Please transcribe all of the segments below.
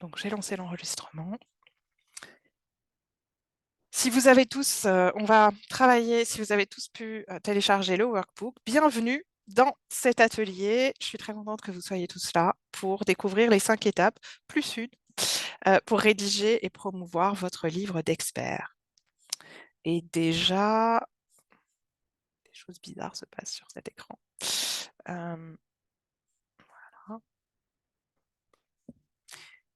Donc, j'ai lancé l'enregistrement. Si vous avez tous, on va travailler, si vous avez tous pu télécharger le workbook, bienvenue dans cet atelier. Je suis très contente que vous soyez tous là pour découvrir les 5 étapes, plus une, pour rédiger et promouvoir votre livre d'expert. Et déjà, des choses bizarres se passent sur cet écran. Voilà.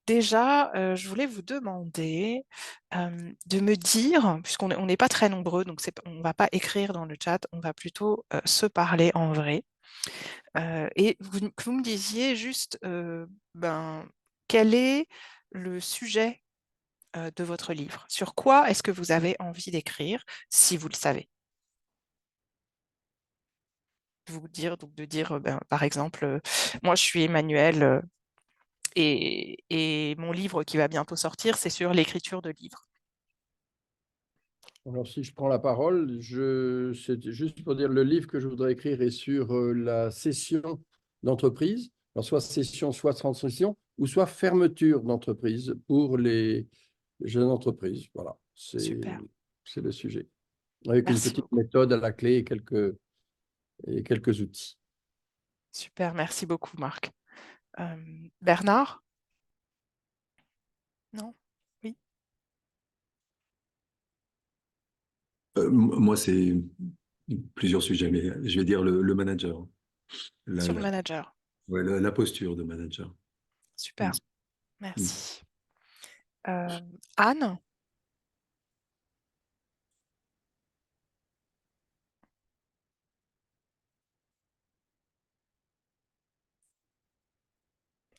Déjà, je voulais vous demander de me dire, puisqu'on n'est pas très nombreux, donc on ne va pas écrire dans le chat, on va plutôt se parler en vrai. Et que vous me disiez juste quel est le sujet de votre livre? Sur quoi est-ce que vous avez envie d'écrire, si vous le savez? De dire, par exemple, moi je suis Emmanuel. Et mon livre qui va bientôt sortir, c'est sur l'écriture de livres. Alors, si je prends la parole, c'est juste pour dire le livre que je voudrais écrire est sur la cession d'entreprise. Alors, soit cession, soit transmission, ou soit fermeture d'entreprise pour les jeunes entreprises. Voilà, Super, c'est le sujet. Avec une merci petite beaucoup. méthode à la clé et quelques outils. Super, merci beaucoup, Marc. Bernard? Non? Oui? Moi, c'est plusieurs sujets, mais je vais dire le manager, la, Sur le la, manager. ouais, la posture de manager. Mm. Super, Mm. merci. Anne?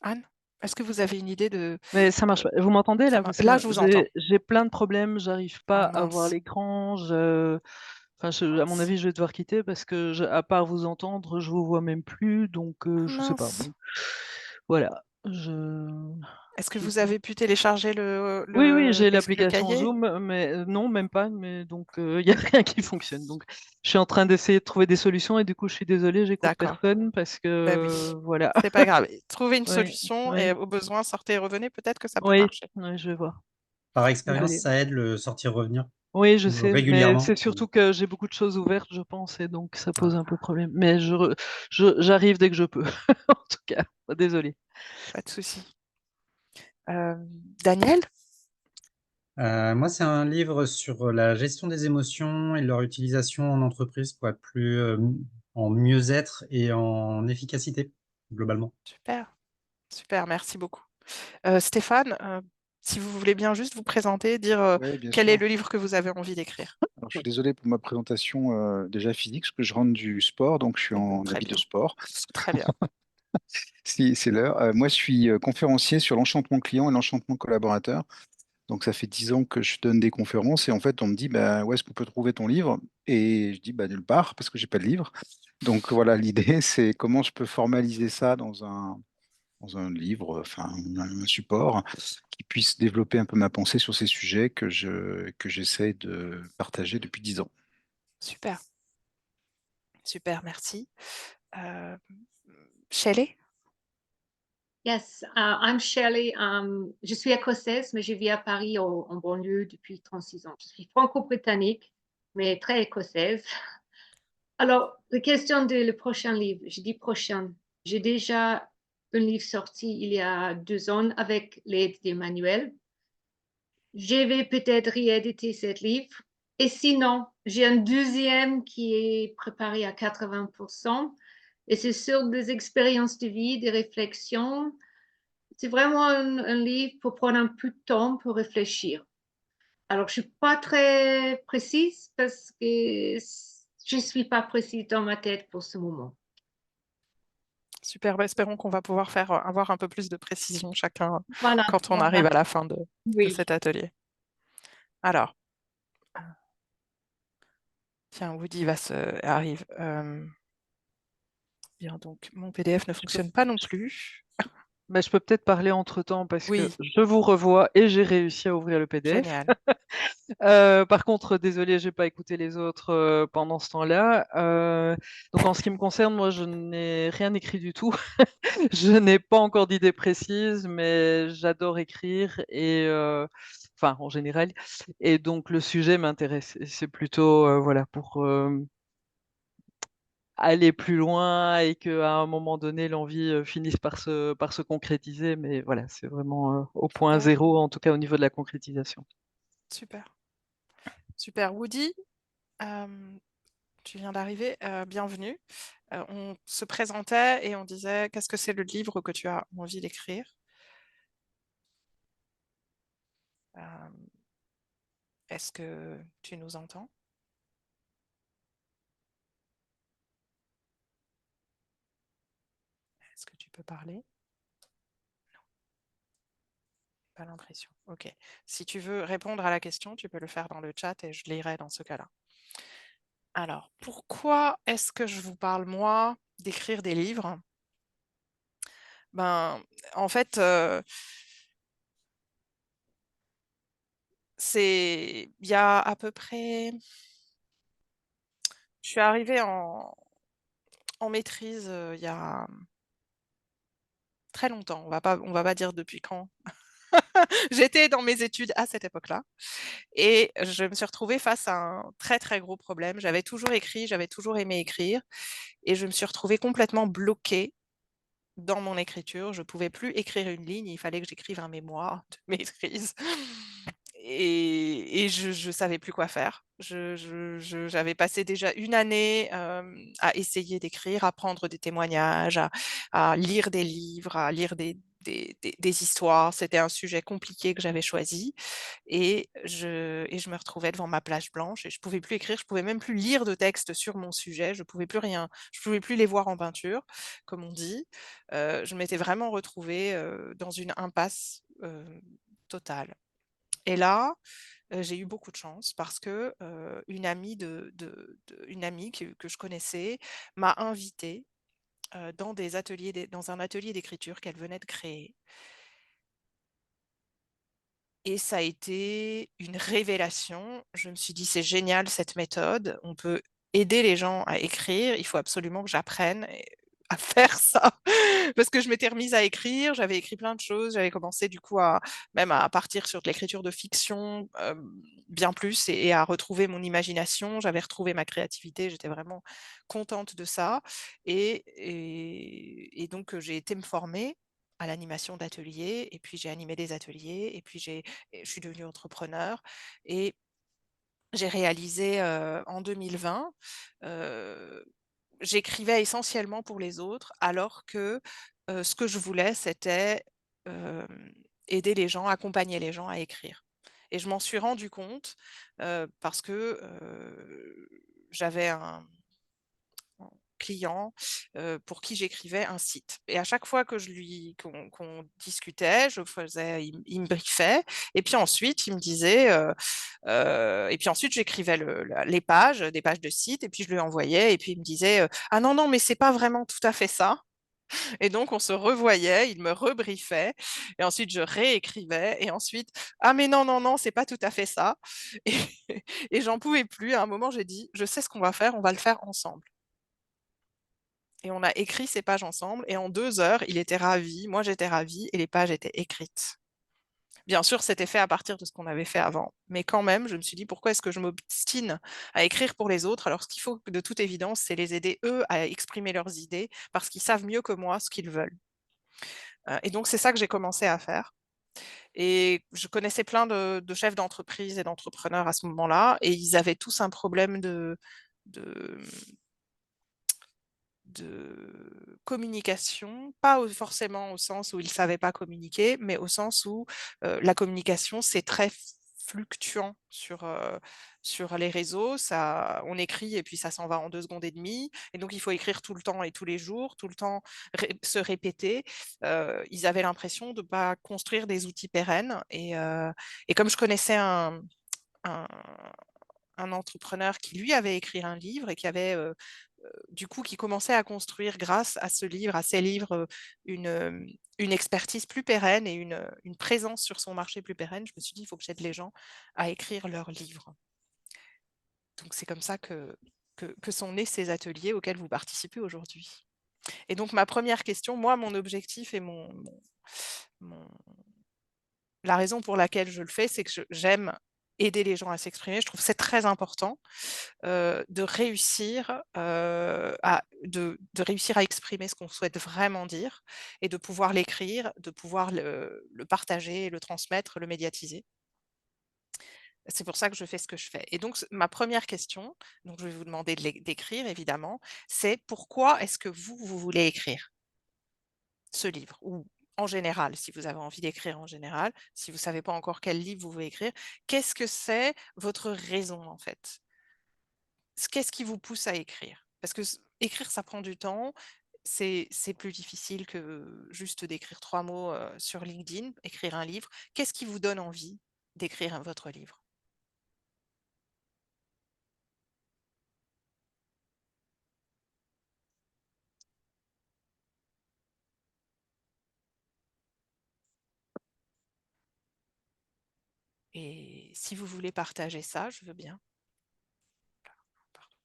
Anne? Est-ce que vous avez une idée de... Mais ça marche pas. Vous m'entendez là? Parce Là, que je vous entends. j'ai plein de problèmes, j'arrive pas Ah à voir mince. l'écran. Enfin, à mon Mince. avis, je vais devoir quitter parce que, à part vous entendre, je vous vois même plus, donc Ah, je sais pas. mince. Bon. Voilà. Je... Est-ce que vous avez pu télécharger Oui, oui, j'ai le l'application cahier? Zoom, mais non, même pas. Mais donc, il n'y a rien qui fonctionne. Donc, je suis en train d'essayer de trouver des solutions et du coup, je suis désolée, j'écoute D'accord. personne parce Ben que oui, voilà. c'est pas grave. Trouvez une Oui, solution et oui, au besoin, sortez et revenez. Peut-être que ça peut oui, marcher. oui, je vais voir. Par expérience, Désolée. ça aide le sortir-revenir Oui, je sais, mais régulièrement. c'est surtout que j'ai beaucoup de choses ouvertes, je pense, et donc ça pose un peu problème. Mais j'arrive dès que je peux, en tout cas. Désolée. Pas de souci. Daniel? Moi, c'est un livre sur la gestion des émotions et leur utilisation en entreprise pour être plus en mieux-être et en efficacité, globalement. Super, super, merci beaucoup. Stéphane, si vous voulez bien juste vous présenter, dire Oui, bien quel est sûr. le livre que vous avez envie d'écrire. Alors, je suis désolé pour ma présentation déjà physique, parce que je rentre du sport, donc je suis en Très habit de bien, sport. très bien. Si, c'est l'heure. Moi, je suis conférencier sur l'enchantement client et l'enchantement collaborateur. Donc, ça fait 10 ans que je donne des conférences et en fait, on me dit, bah, où est-ce qu'on peut trouver ton livre? Et je dis, bah, nulle part, parce que j'ai pas de livre. Donc, voilà, l'idée, c'est comment je peux formaliser ça dans un livre, enfin, un support qui puisse développer un peu ma pensée sur ces sujets que j'essaie de partager depuis 10 ans. Super, super, merci. Shelley? Yes, I'm Shelley. Je suis écossaise, mais je vis à Paris en banlieue depuis 36 ans. Je suis franco-britannique, mais très écossaise. Alors, la question de le prochain livre, je dis prochain. J'ai déjà un livre sorti il y a 2 ans avec l'aide d'Emmanuel. Je vais peut-être rééditer ce livre. Et sinon, j'ai un deuxième qui est préparé à 80%. Et c'est sur des expériences de vie, des réflexions. C'est vraiment un livre pour prendre un peu de temps pour réfléchir. Alors, je ne suis pas très précise parce que je ne suis pas précise dans ma tête pour ce moment. Super, espérons qu'on va pouvoir avoir un peu plus de précision chacun Voilà, quand on arrive voilà. à la fin de Oui. cet atelier. Alors, tiens, Woody arrive. Bien, donc mon PDF ne fonctionne pas non plus. Mais je peux peut-être parler entre-temps parce que Oui, je vous revois et j'ai réussi à ouvrir le PDF. génial. Par contre, désolé, j'ai pas écouté les autres pendant ce temps-là. Donc en ce qui me concerne, moi, je n'ai rien écrit du tout. Je n'ai pas encore d'idées précises, mais j'adore écrire et enfin en général. Et donc le sujet m'intéresse. Et c'est plutôt voilà pour aller plus loin et qu'à un moment donné, l'envie finisse par se concrétiser. Mais voilà, c'est vraiment au point Ouais, zéro, en tout cas au niveau de la concrétisation. super. Super. Woody, euh, tu viens d'arriver, bienvenue. On se présentait et on disait qu'est-ce que c'est le livre que tu as envie d'écrire? Euh, Est-ce que tu nous entends? Est-ce que tu peux parler? Pas l'impression. Ok. Si tu veux répondre à la question, tu peux le faire dans le chat et je lirai dans ce cas-là. Alors, pourquoi est-ce que je vous parle, moi, d'écrire des livres? Ben, en fait, il y a à peu près, je suis arrivée en maîtrise il y a très longtemps. On va pas dire depuis quand. J'étais dans mes études à cette époque-là et je me suis retrouvée face à un très très gros problème. J'avais toujours écrit, j'avais toujours aimé écrire et je me suis retrouvée complètement bloquée dans mon écriture. Je ne pouvais plus écrire une ligne, il fallait que j'écrive un mémoire de maîtrise. Et je ne savais plus quoi faire. J'avais passé déjà une année à essayer d'écrire, à prendre des témoignages, à lire des livres, à lire des histoires. C'était un sujet compliqué que j'avais choisi et je me retrouvais devant ma plage blanche et je pouvais plus écrire, je pouvais même plus lire de texte sur mon sujet, je pouvais plus rien, je pouvais plus les voir en peinture, comme on dit. Je m'étais vraiment retrouvée dans une impasse totale. Et là, j'ai eu beaucoup de chance parce que une amie, une amie que je connaissais m'a invitée dans un atelier d'écriture qu'elle venait de créer. Et ça a été une révélation. Je me suis dit, c'est génial cette méthode. On peut aider les gens à écrire. Il faut absolument que j'apprenne à faire ça. Parce que je m'étais remise à écrire. J'avais écrit plein de choses. J'avais commencé du coup même à partir sur de l'écriture de fiction bien plus et à retrouver mon imagination. J'avais retrouvé ma créativité. J'étais vraiment contente de ça. Et donc, j'ai été me former à l'animation d'ateliers, et puis j'ai animé des ateliers, et puis je suis devenue entrepreneur, et j'ai réalisé en 2020, j'écrivais essentiellement pour les autres, alors que ce que je voulais, c'était euh, aider les gens, accompagner les gens à écrire. Et je m'en suis rendu compte parce que j'avais un client pour qui j'écrivais un site. Et à chaque fois que qu'on discutait, il me briefait. Et puis ensuite, il me disait, et puis ensuite, j'écrivais les pages, des pages de site, et puis je lui envoyais. Et puis il me disait, ah non, non, mais c'est pas vraiment tout à fait ça. Et donc, on se revoyait, il me rebriefait, et ensuite, je réécrivais, et ensuite, ah, mais non, non, non, c'est pas tout à fait ça. Et, et j'en pouvais plus. À un moment, j'ai dit, je sais ce qu'on va faire, on va le faire ensemble. Et on a écrit ces pages ensemble. Et en 2 heures, il était ravi, moi j'étais ravie et les pages étaient écrites. Bien sûr, c'était fait à partir de ce qu'on avait fait avant. Mais quand même, je me suis dit, pourquoi est-ce que je m'obstine à écrire pour les autres alors ce qu'il faut de toute évidence, c'est les aider eux à exprimer leurs idées parce qu'ils savent mieux que moi ce qu'ils veulent. Et donc, c'est ça que j'ai commencé à faire. Et je connaissais plein de chefs d'entreprise et d'entrepreneurs à ce moment-là et ils avaient tous un problème de de communication, pas forcément au sens où ils ne savaient pas communiquer, mais au sens où la communication, c'est très fluctuant sur les réseaux. Ça, on écrit et puis ça s'en va en 2 secondes et demie. Et donc, il faut écrire tout le temps et tous les jours, tout le temps se répéter. Ils avaient l'impression de ne pas construire des outils pérennes. Et comme je connaissais un entrepreneur qui, lui, avait écrit un livre et qui avait du coup, qui commençait à construire, grâce à ce livre, à ces livres, une expertise plus pérenne et une présence sur son marché plus pérenne. Je me suis dit, il faut que j'aide les gens à écrire leurs livres. Donc, c'est comme ça que sont nés ces ateliers auxquels vous participez aujourd'hui. Et donc, ma première question, moi, mon objectif et la raison pour laquelle je le fais, c'est que j'aime aider les gens à s'exprimer. Je trouve que c'est très important de réussir de réussir à exprimer ce qu'on souhaite vraiment dire et de pouvoir l'écrire, de pouvoir le partager, le transmettre, le médiatiser. C'est pour ça que je fais ce que je fais. Et donc, ma première question, donc je vais vous demander d'écrire évidemment, c'est pourquoi est-ce que vous voulez écrire ce livre, ou en général, si vous avez envie d'écrire en général, si vous ne savez pas encore quel livre vous voulez écrire, qu'est-ce que c'est votre raison en fait? Qu'est-ce qui vous pousse à écrire? Parce que écrire, ça prend du temps, c'est plus difficile que juste d'écrire 3 mots sur LinkedIn, écrire un livre. Qu'est-ce qui vous donne envie d'écrire votre livre? Et si vous voulez partager ça, je veux bien. Pardon.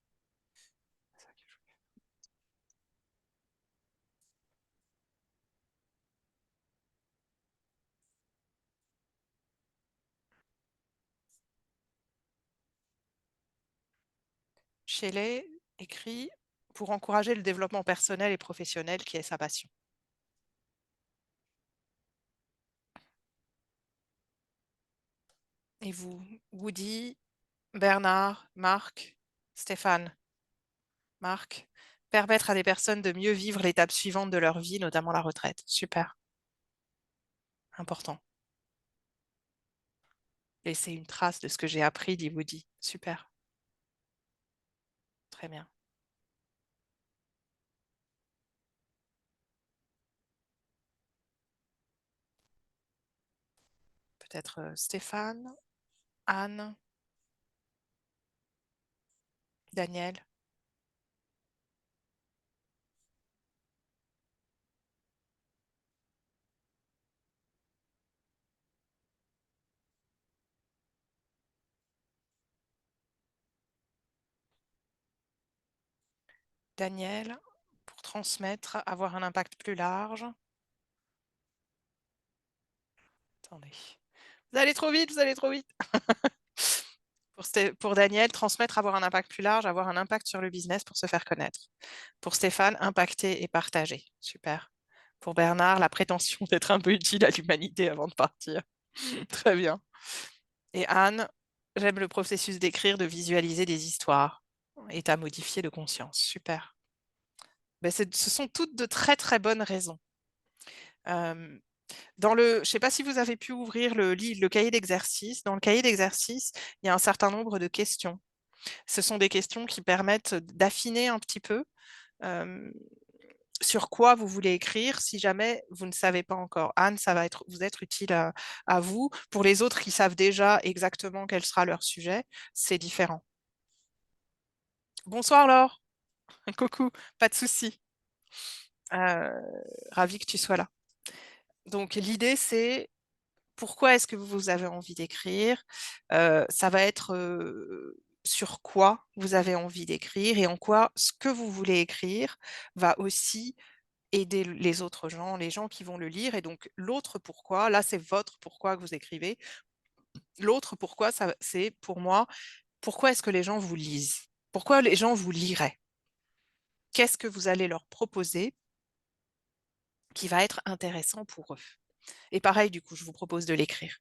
Shelley écrit pour encourager le développement personnel et professionnel qui est sa passion. Et vous, Woody, Bernard, Marc, Stéphane, Marc, permettre à des personnes de mieux vivre l'étape suivante de leur vie, notamment la retraite. Super, important. Laisser une trace de ce que j'ai appris, dit Woody. Super, très bien. Peut-être Stéphane, Anne, Daniel. Daniel, pour transmettre, avoir un impact plus large. Attendez. Vous allez trop vite, vous allez trop vite. Pour Daniel, transmettre, avoir un impact plus large, avoir un impact sur le business pour se faire connaître. Pour Stéphane, impacter et partager. Super. Pour Bernard, la prétention d'être un peu utile à l'humanité avant de partir. Très bien. Et Anne, j'aime le processus d'écrire, de visualiser des histoires. État modifié de conscience. Super. Ben, ce sont toutes de très très bonnes raisons. Je ne sais pas si vous avez pu ouvrir le cahier d'exercice. Dans le cahier d'exercice, il y a un certain nombre de questions. Ce sont des questions qui permettent d'affiner un petit peu sur quoi vous voulez écrire si jamais vous ne savez pas encore. Anne, ça va vous être utile à vous. Pour les autres qui savent déjà exactement quel sera leur sujet, c'est différent. Bonsoir Laure. Coucou, pas de souci. Ravie que tu sois là. Donc l'idée, c'est pourquoi est-ce que vous avez envie d'écrire? Ça va être sur quoi vous avez envie d'écrire et en quoi ce que vous voulez écrire va aussi aider les autres gens, les gens qui vont le lire. Et donc l'autre pourquoi, là c'est votre pourquoi que vous écrivez. L'autre pourquoi, c'est pour moi, pourquoi est-ce que les gens vous lisent? Pourquoi les gens vous liraient? Qu'est-ce que vous allez leur proposer qui va être intéressant pour eux? Et pareil, du coup, je vous propose de l'écrire.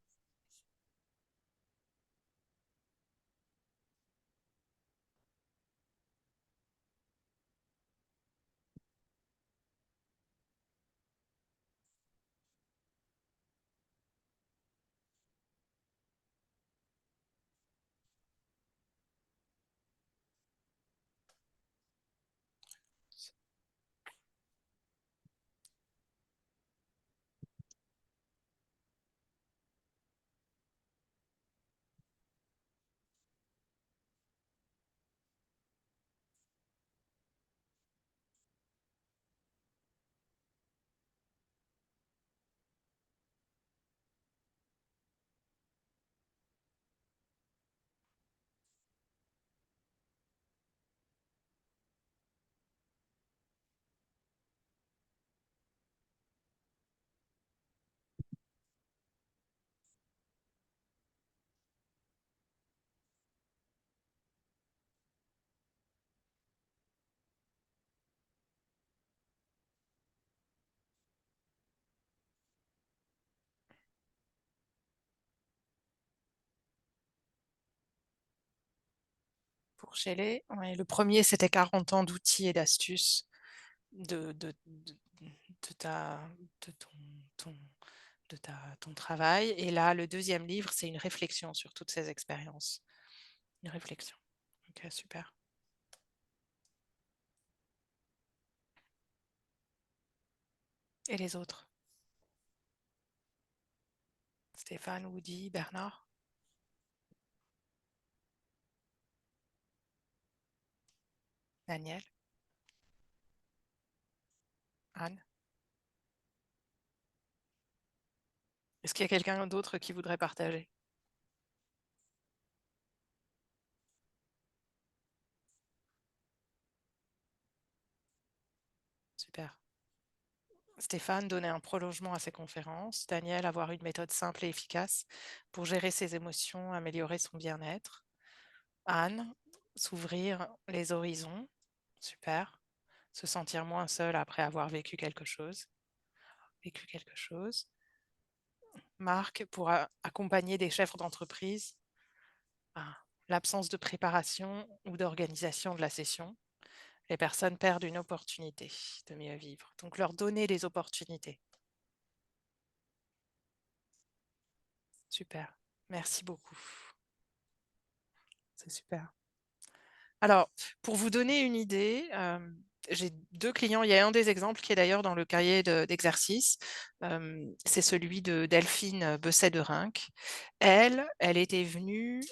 pour Shelley. Ouais, le premier, c'était 40 ans d'outils et d'astuces de ton travail. Et là, le deuxième livre, c'est une réflexion sur toutes ces expériences. Une réflexion. Ok, super. Et les autres? Stéphane, Woody, Bernard? Daniel? Anne? Est-ce qu'il y a quelqu'un d'autre qui voudrait partager? Super. Stéphane, donner un prolongement à ses conférences. Daniel, avoir une méthode simple et efficace pour gérer ses émotions, améliorer son bien-être. Anne, s'ouvrir les horizons. Super. Se sentir moins seul après avoir vécu quelque chose. Marc, pour accompagner des chefs d'entreprise. L'absence de préparation ou d'organisation de la session. Les personnes perdent une opportunité de mieux vivre. Donc, leur donner des opportunités. Super. Merci beaucoup. C'est super. Alors, pour vous donner une idée, j'ai 2 clients. Il y a un des exemples qui est d'ailleurs dans le cahier d'exercice. C'est celui de Delphine Besset de Rinck. Elle était venue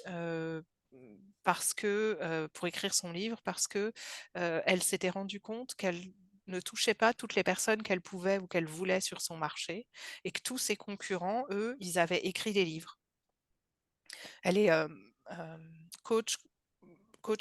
parce que, pour écrire son livre, parce que elle s'était rendue compte qu'elle ne touchait pas toutes les personnes qu'elle pouvait ou qu'elle voulait sur son marché et que tous ses concurrents, eux, ils avaient écrit des livres. Elle est coach,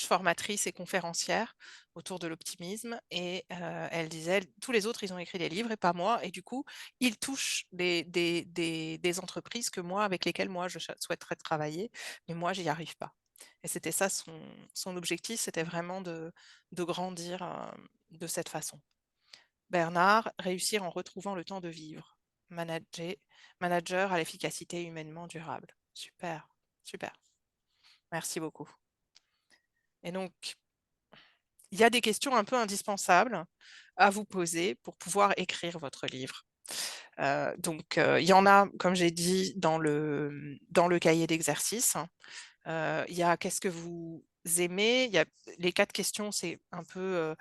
formatrice et conférencière autour de l'optimisme et elle disait tous les autres ils ont écrit des livres et pas moi et du coup ils touchent des entreprises que moi avec lesquelles moi je souhaiterais travailler mais moi j'y arrive pas et c'était ça son objectif, c'était vraiment de grandir de cette façon. Bernard, réussir en retrouvant le temps de vivre, manager à l'efficacité humainement durable. Super, super. Merci beaucoup. Et donc, il y a des questions un peu indispensables à vous poser pour pouvoir écrire votre livre. Donc, il y en a, comme j'ai dit, dans le cahier d'exercice. Il y a qu'est-ce que vous aimez. Il y a les 4 questions, c'est un peu...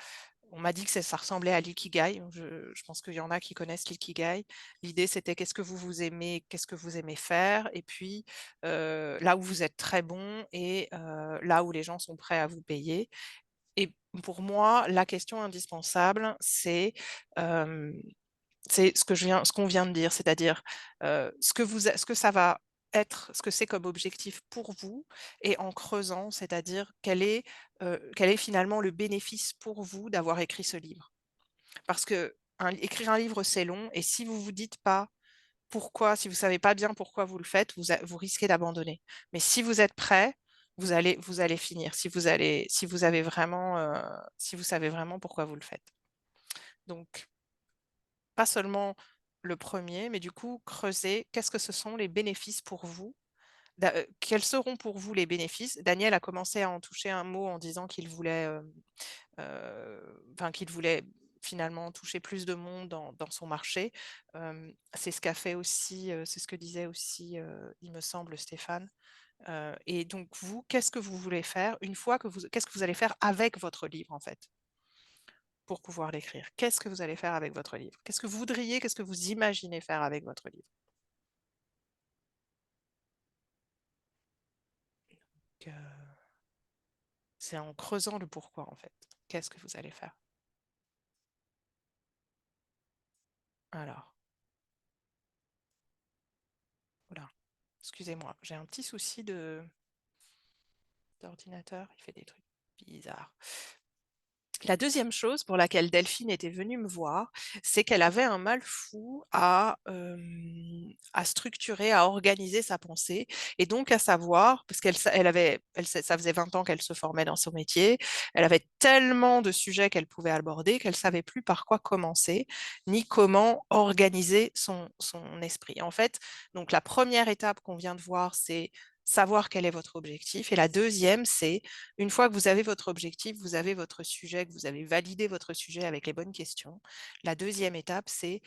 on m'a dit que ça ressemblait à l'ikigai. Je pense qu'il y en a qui connaissent l'ikigai. L'idée, c'était qu'est-ce que vous aimez, qu'est-ce que vous aimez faire, et puis là où vous êtes très bon et là où les gens sont prêts à vous payer. Et pour moi, la question indispensable, c'est ce qu'on vient de dire, c'est-à-dire ce que ça va être, ce que c'est comme objectif pour vous, et en creusant, c'est-à-dire quel est finalement le bénéfice pour vous d'avoir écrit ce livre. Parce que écrire un livre, c'est long, et si vous vous dites pas pourquoi, si vous savez pas bien pourquoi vous le faites, vous risquez d'abandonner. Mais si vous êtes prêt, vous allez finir. Si vous avez vraiment, si vous savez vraiment pourquoi vous le faites. Donc, pas seulement le premier, mais du coup, creuser qu'est-ce que ce sont les bénéfices pour vous. Quels seront pour vous les bénéfices? Daniel a commencé à en toucher un mot en disant qu'il voulait, qu'il voulait finalement toucher plus de monde dans son marché. C'est ce qu'a fait aussi, c'est ce que disait aussi, il me semble, Stéphane. Et donc vous, qu'est-ce que vous voulez faire une fois qu'est-ce que vous allez faire avec votre livre en fait, pour pouvoir l'écrire? Qu'est-ce que vous allez faire avec votre livre? Qu'est-ce que vous voudriez, qu'est-ce que vous imaginez faire avec votre livre? Donc, c'est en creusant le pourquoi en fait. Qu'est-ce que vous allez faire? Alors, voilà. Excusez-moi, j'ai un petit souci d'ordinateur, il fait des trucs bizarres. La deuxième chose pour laquelle Delphine était venue me voir, c'est qu'elle avait un mal fou à structurer, à organiser sa pensée et donc à savoir, parce ça faisait 20 ans qu'elle se formait dans son métier, elle avait tellement de sujets qu'elle pouvait aborder qu'elle ne savait plus par quoi commencer, ni comment organiser son esprit. En fait, donc la première étape qu'on vient de voir, c'est savoir quel est votre objectif. Et la deuxième, c'est une fois que vous avez votre objectif, vous avez votre sujet, que vous avez validé votre sujet avec les bonnes questions. La deuxième étape, c'est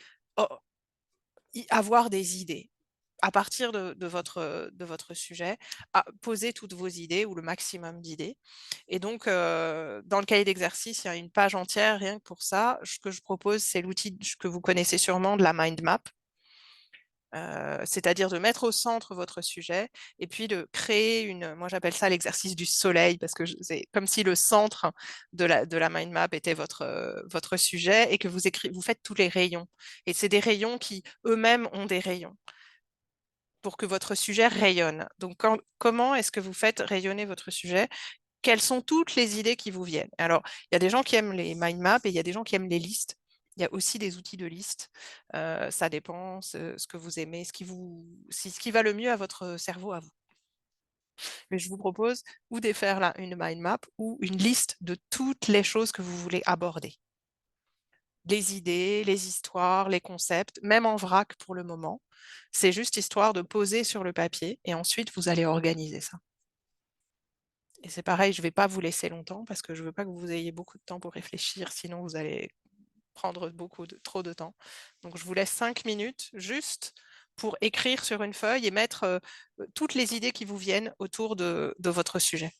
avoir des idées. À partir de votre sujet, poser toutes vos idées ou le maximum d'idées. Et donc, dans le cahier d'exercice, il y a une page entière rien que pour ça. Ce que je propose, c'est l'outil que vous connaissez sûrement de la mind map. C'est-à-dire de mettre au centre votre sujet et puis de créer moi j'appelle ça l'exercice du soleil parce que c'est comme si le centre de la mind map était votre sujet et que vous faites tous les rayons. Et c'est des rayons qui eux-mêmes ont des rayons pour que votre sujet rayonne. Donc, comment est-ce que vous faites rayonner votre sujet? Quelles sont toutes les idées qui vous viennent? Alors, il y a des gens qui aiment les mind maps et il y a des gens qui aiment les listes. Il y a aussi des outils de liste. Ça dépend ce que vous aimez, ce qui va le mieux à votre cerveau, à vous. Mais je vous propose ou de faire là une mind map ou une liste de toutes les choses que vous voulez aborder. Les idées, les histoires, les concepts, même en vrac pour le moment. C'est juste histoire de poser sur le papier et ensuite vous allez organiser ça. Et c'est pareil, je ne vais pas vous laisser longtemps parce que je ne veux pas que vous ayez beaucoup de temps pour réfléchir, sinon vous allez prendre trop de temps. Donc je vous laisse 5 minutes juste pour écrire sur une feuille et mettre toutes les idées qui vous viennent autour de votre sujet.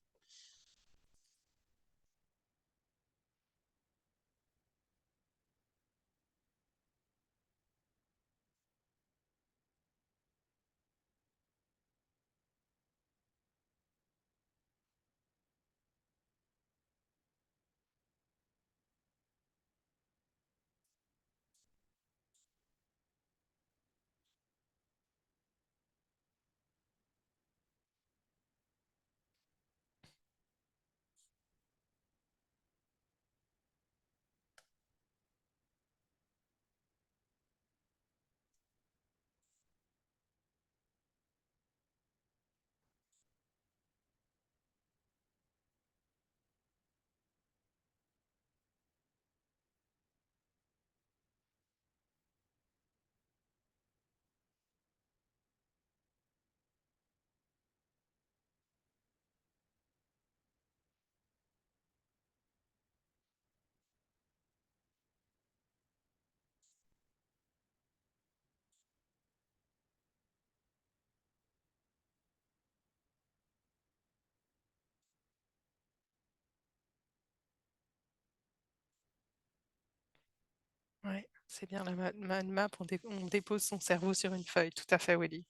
Ouais, c'est bien la mind map, on dépose son cerveau sur une feuille, tout à fait, Willy.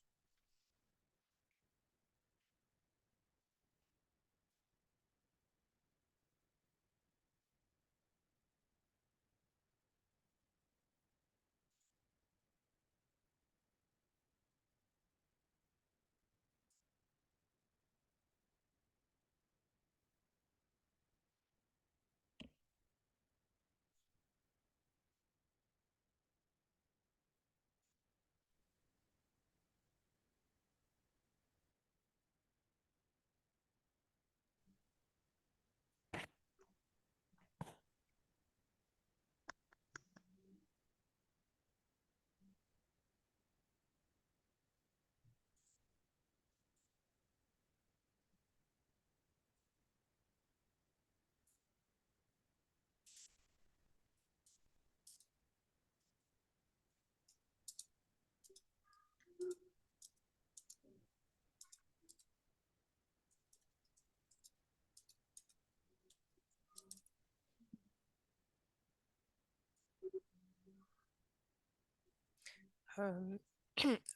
Euh,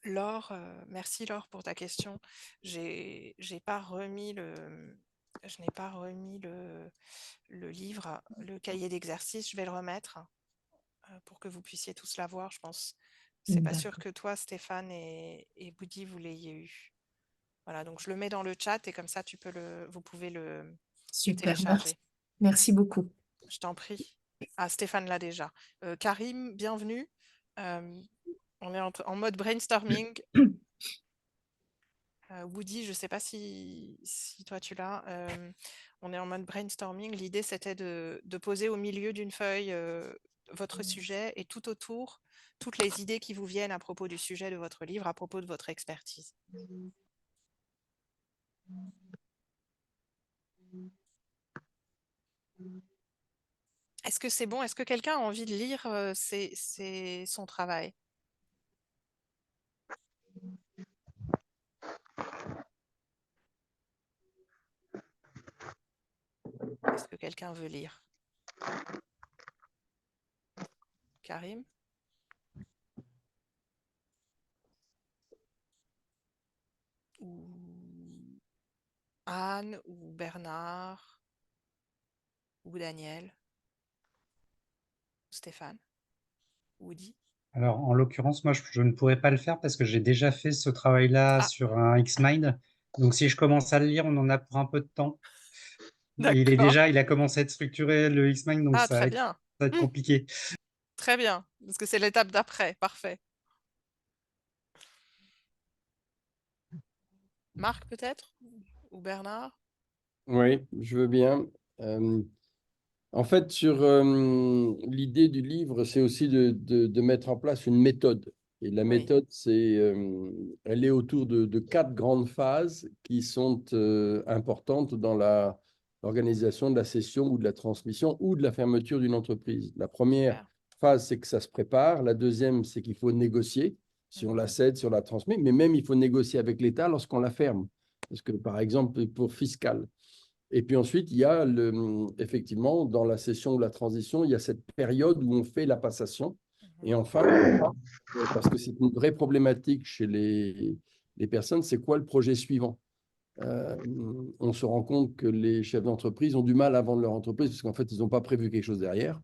Laure, merci Laure pour ta question. Je n'ai pas remis le livre, le cahier d'exercice. Je vais le remettre pour que vous puissiez tous l'avoir, je pense. C'est pas sûr que toi, Stéphane et Woody, vous l'ayez eu. Voilà, donc je le mets dans le chat et comme ça, vous pouvez le Super, merci. télécharger. Merci beaucoup. Je t'en prie. Ah, Stéphane l'a déjà. Karim, bienvenue. On est en mode brainstorming. Woody, je ne sais pas si toi tu l'as. On est en mode brainstorming. L'idée, c'était de poser au milieu d'une feuille votre sujet et tout autour, toutes les idées qui vous viennent à propos du sujet de votre livre, à propos de votre expertise. Est-ce que c'est bon? Est-ce que quelqu'un a envie de lire son travail? Est-ce que quelqu'un veut lire? Karim? Ou Anne? Ou Bernard? Ou Daniel? Ou Stéphane? Ou Woody? Alors, en l'occurrence, moi, je ne pourrais pas le faire parce que j'ai déjà fait ce travail-là Ah, sur un X-Mind. Donc, si je commence à le lire, on en a pour un peu de temps. Et d'accord. il a commencé à être structuré, le X-Mind, donc Ah, très bien. ça va être compliqué. Très bien. Parce que c'est l'étape d'après. Parfait. Marc, peut-être? Ou Bernard? Oui, je veux bien. Euh, En fait, sur l'idée du livre, c'est aussi de mettre en place une méthode. Et la Oui. méthode, elle est autour de quatre grandes phases qui sont importantes dans l'organisation de la session ou de la transmission ou de la fermeture d'une entreprise. La première Super. phase, c'est que ça se prépare. La deuxième, c'est qu'il faut négocier, si on la cède, si on la transmet. Mais même, il faut négocier avec l'État lorsqu'on la ferme. Parce que, par exemple, pour fiscal. Et puis ensuite, il y a effectivement, dans la session ou la transition, il y a cette période où on fait la passation. Et enfin, parce que c'est une vraie problématique chez les personnes, c'est quoi le projet suivant? Euh, on se rend compte que les chefs d'entreprise ont du mal à vendre leur entreprise parce qu'en fait, ils n'ont pas prévu quelque chose derrière.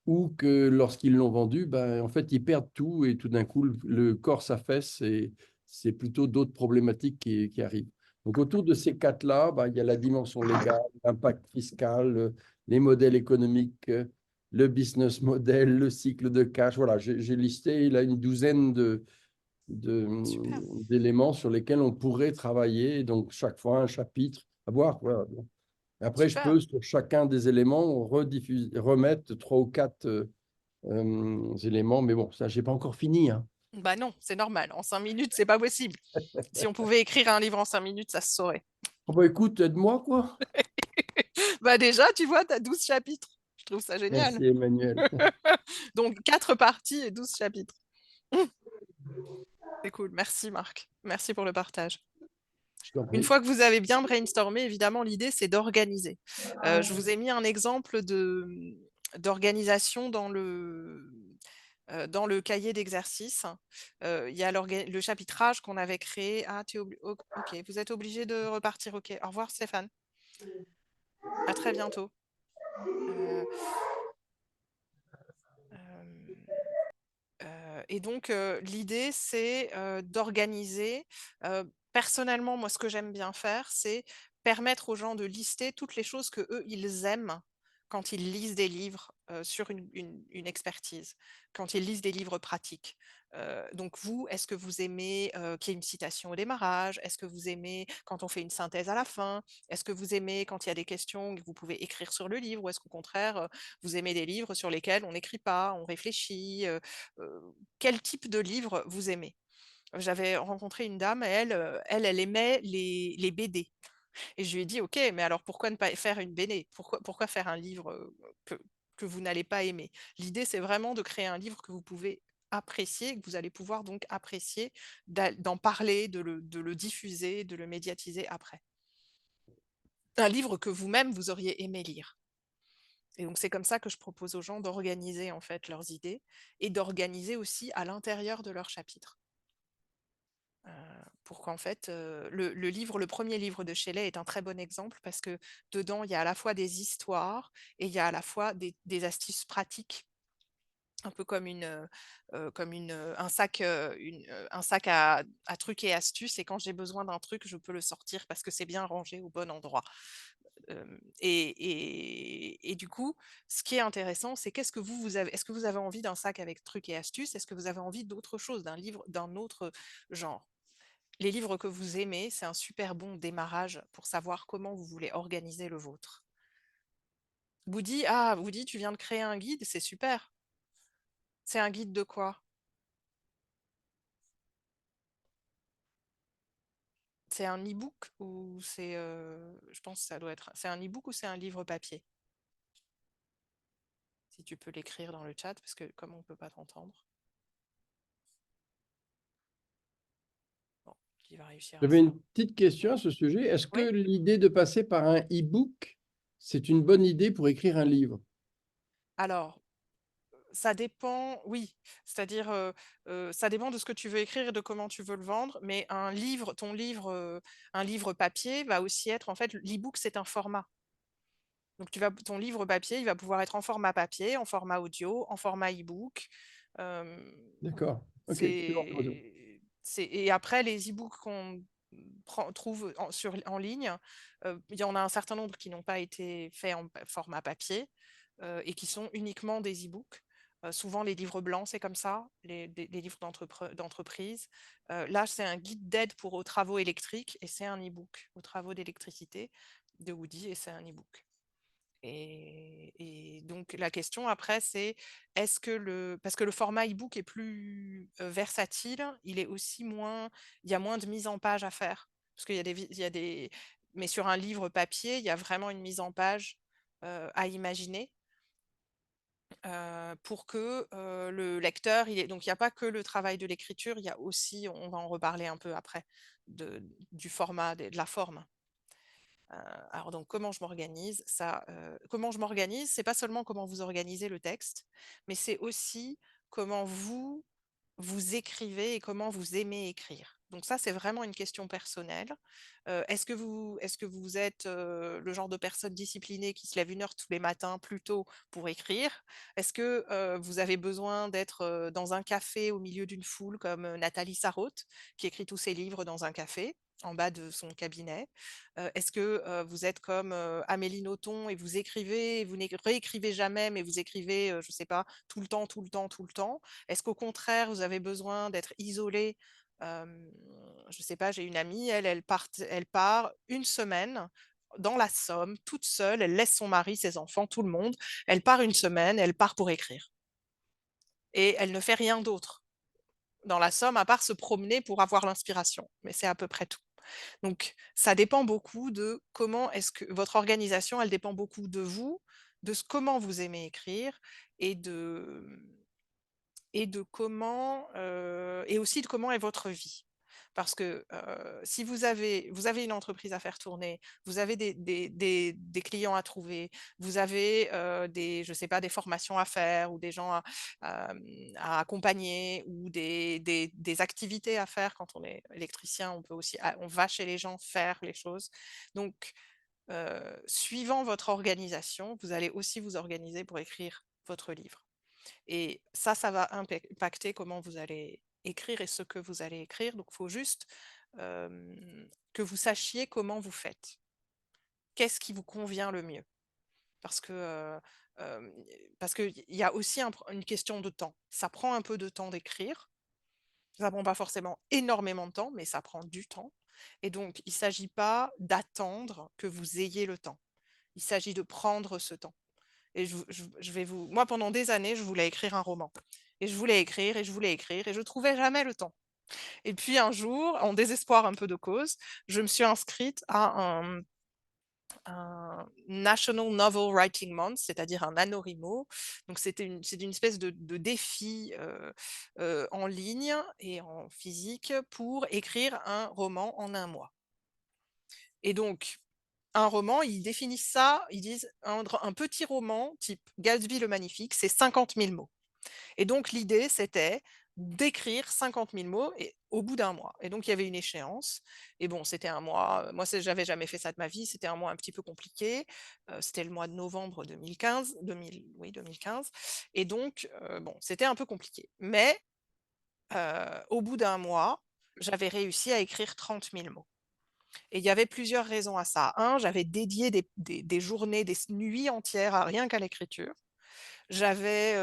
Ou que lorsqu'ils l'ont vendu, ben, en fait, ils perdent tout et tout d'un coup, le corps s'affaisse et c'est plutôt d'autres problématiques qui arrivent. Donc, autour de ces quatre-là, ben, il y a la dimension légale, l'impact fiscal, les modèles économiques, le business model, le cycle de cash. Voilà, j'ai listé là une douzaine Super. d'éléments sur lesquels on pourrait travailler. Donc, chaque fois, un chapitre à voir. Voilà. Après, je Super. peux, sur chacun des éléments, remettre trois ou quatre éléments. Mais bon, ça, je n'ai pas encore fini, hein. Bah non, c'est normal. En 5 minutes, c'est pas possible. Si on pouvait écrire un livre en 5 minutes, ça se saurait. Oh, bah, écoute, aide-moi, quoi. Bah déjà, tu vois, tu as 12 chapitres. Je trouve ça génial. Merci, Emmanuel. Donc, 4 parties et 12 chapitres. C'est cool. Merci, Marc. Merci pour le partage. Je t'en Une prie. fois que vous avez bien brainstormé, évidemment, l'idée, c'est d'organiser. Je vous ai mis un exemple d'organisation dans le cahier d'exercice. Il y a le chapitrage qu'on avait créé. Ah, ok, vous êtes obligé de repartir. Ok, au revoir, Stéphane. À très bientôt. Euh, euh, et donc, l'idée, c'est d'organiser. Personnellement, moi, ce que j'aime bien faire, c'est permettre aux gens de lister toutes les choses que eux ils aiment quand ils lisent des livres sur une expertise, quand ils lisent des livres pratiques. Donc, vous, est-ce que vous aimez qu'il y ait une citation au démarrage? Est-ce que vous aimez quand on fait une synthèse à la fin? Est-ce que vous aimez quand il y a des questions que vous pouvez écrire sur le livre? Ou est-ce qu'au contraire, vous aimez des livres sur lesquels on n'écrit pas, on réfléchit? Quel type de livre vous aimez? J'avais rencontré une dame, et elle aimait les BD. Et je lui ai dit, OK, mais alors pourquoi ne pas faire une BD? Pourquoi faire un livre que vous n'allez pas aimer? L'idée, c'est vraiment de créer un livre que vous pouvez apprécier, que vous allez pouvoir donc apprécier, d'en parler, de le diffuser, de le médiatiser après. Un livre que vous-même, vous auriez aimé lire. Et donc, c'est comme ça que je propose aux gens d'organiser en fait leurs idées et d'organiser aussi à l'intérieur de leur chapitre. Pour qu'en fait, le premier livre de Shelley est un très bon exemple parce que dedans, il y a à la fois des histoires et il y a à la fois des astuces pratiques, un peu comme un sac à trucs et astuces. Et quand j'ai besoin d'un truc, je peux le sortir parce que c'est bien rangé au bon endroit. Et du coup, ce qui est intéressant, c'est qu'est-ce que vous avez, est-ce que vous avez envie d'un sac avec trucs et astuces? Est-ce que vous avez envie d'autre chose, d'un livre d'un autre genre? Les livres que vous aimez, c'est un super bon démarrage pour savoir comment vous voulez organiser le vôtre. Woody, tu viens de créer un guide, c'est super. C'est un guide de quoi? C'est un e-book ou c'est, je pense que ça doit être, c'est un e-book ou c'est un livre papier? Si tu peux l'écrire dans le chat, parce que comme on ne peut pas t'entendre. Bon, qui va réussir à J'avais ça. une petite question à ce sujet. Est-ce que Oui. l'idée de passer par un e-book, c'est une bonne idée pour écrire un livre? Alors, ça dépend, oui. C'est-à-dire, ça dépend de ce que tu veux écrire et de comment tu veux le vendre. Mais un livre, un livre papier va aussi être, en fait, l'e-book, c'est un format. Donc, ton livre papier, il va pouvoir être en format papier, en format audio, en format e-book. D'accord. OK. C'est bon. Et après, les e-books qu'on trouve en ligne, il y en a un certain nombre qui n'ont pas été faits en format papier et qui sont uniquement des e-books. Souvent, les livres blancs, c'est comme ça, les livres d'entreprise. Là, c'est un guide d'aide aux travaux électriques et c'est un e-book aux travaux d'électricité de Woody et c'est un e-book. Et donc la question après, c'est est-ce que parce que le format e-book est plus versatile, il y a moins de mise en page à faire. Parce qu'il y a mais sur un livre papier, il y a vraiment une mise en page à imaginer pour que le lecteur, donc il n'y a pas que le travail de l'écriture, il y a aussi, on va en reparler un peu après, du format, de la forme. Alors donc comment je m'organise comment je m'organise, c'est pas seulement comment vous organisez le texte, mais c'est aussi comment vous écrivez et comment vous aimez écrire. Donc ça, c'est vraiment une question personnelle. Est-ce que vous êtes le genre de personne disciplinée qui se lève 1 heure tous les matins plus tôt pour écrire? Est-ce que vous avez besoin d'être dans un café au milieu d'une foule comme Nathalie Sarraute, qui écrit tous ses livres dans un café en bas de son cabinet? Est-ce que vous êtes comme Amélie Nothomb et vous écrivez, et vous ne réécrivez jamais, mais vous écrivez, je ne sais pas, tout le temps, tout le temps, tout le temps? Est-ce qu'au contraire, vous avez besoin d'être isolé? Je ne sais pas, j'ai une amie, elle part 1 semaine dans la Somme, toute seule, elle laisse son mari, ses enfants, tout le monde. Elle part 1 semaine, elle part pour écrire. Et elle ne fait rien d'autre dans la Somme à part se promener pour avoir l'inspiration. Mais c'est à peu près tout. Donc, ça dépend beaucoup de comment est-ce que votre organisation, elle dépend beaucoup de vous, de comment vous aimez écrire et comment et aussi de comment est votre vie. Parce que si vous avez une entreprise à faire tourner, vous avez des clients à trouver, vous avez je sais pas, des formations à faire ou des gens à accompagner ou des activités à faire. Quand on est électricien, on va chez les gens faire les choses. Donc, suivant votre organisation, vous allez aussi vous organiser pour écrire votre livre. Et ça va impacter comment vous allez écrire et ce que vous allez écrire. Donc, il faut juste que vous sachiez comment vous faites. Qu'est-ce qui vous convient le mieux? Parce qu'il y a aussi une question de temps. Ça prend un peu de temps d'écrire. Ça ne prend pas forcément énormément de temps, mais ça prend du temps. Et donc, il ne s'agit pas d'attendre que vous ayez le temps. Il s'agit de prendre ce temps. Et moi, pendant des années, je voulais écrire un roman. Et je voulais écrire, et je voulais écrire, et je trouvais jamais le temps. Et puis un jour, en désespoir un peu de cause, je me suis inscrite à un National Novel Writing Month, c'est-à-dire un NaNoWriMo. Donc c'est une espèce de défi en ligne et en physique pour écrire un roman en 1 mois. Et donc, un roman, ils définissent ça, ils disent un petit roman type Gatsby le Magnifique, c'est 50 000 mots. Et donc, l'idée, c'était d'écrire 50 000 mots au bout d'1 mois. Et donc, il y avait une échéance. Et bon, c'était un mois. Moi, j'avais jamais fait ça de ma vie. C'était un mois un petit peu compliqué. C'était le mois de novembre 2015. Et donc, bon, c'était un peu compliqué. Mais au bout d'1 mois, j'avais réussi à écrire 30 000 mots. Et il y avait plusieurs raisons à ça. J'avais dédié des journées, des nuits entières à rien qu'à l'écriture. J'avais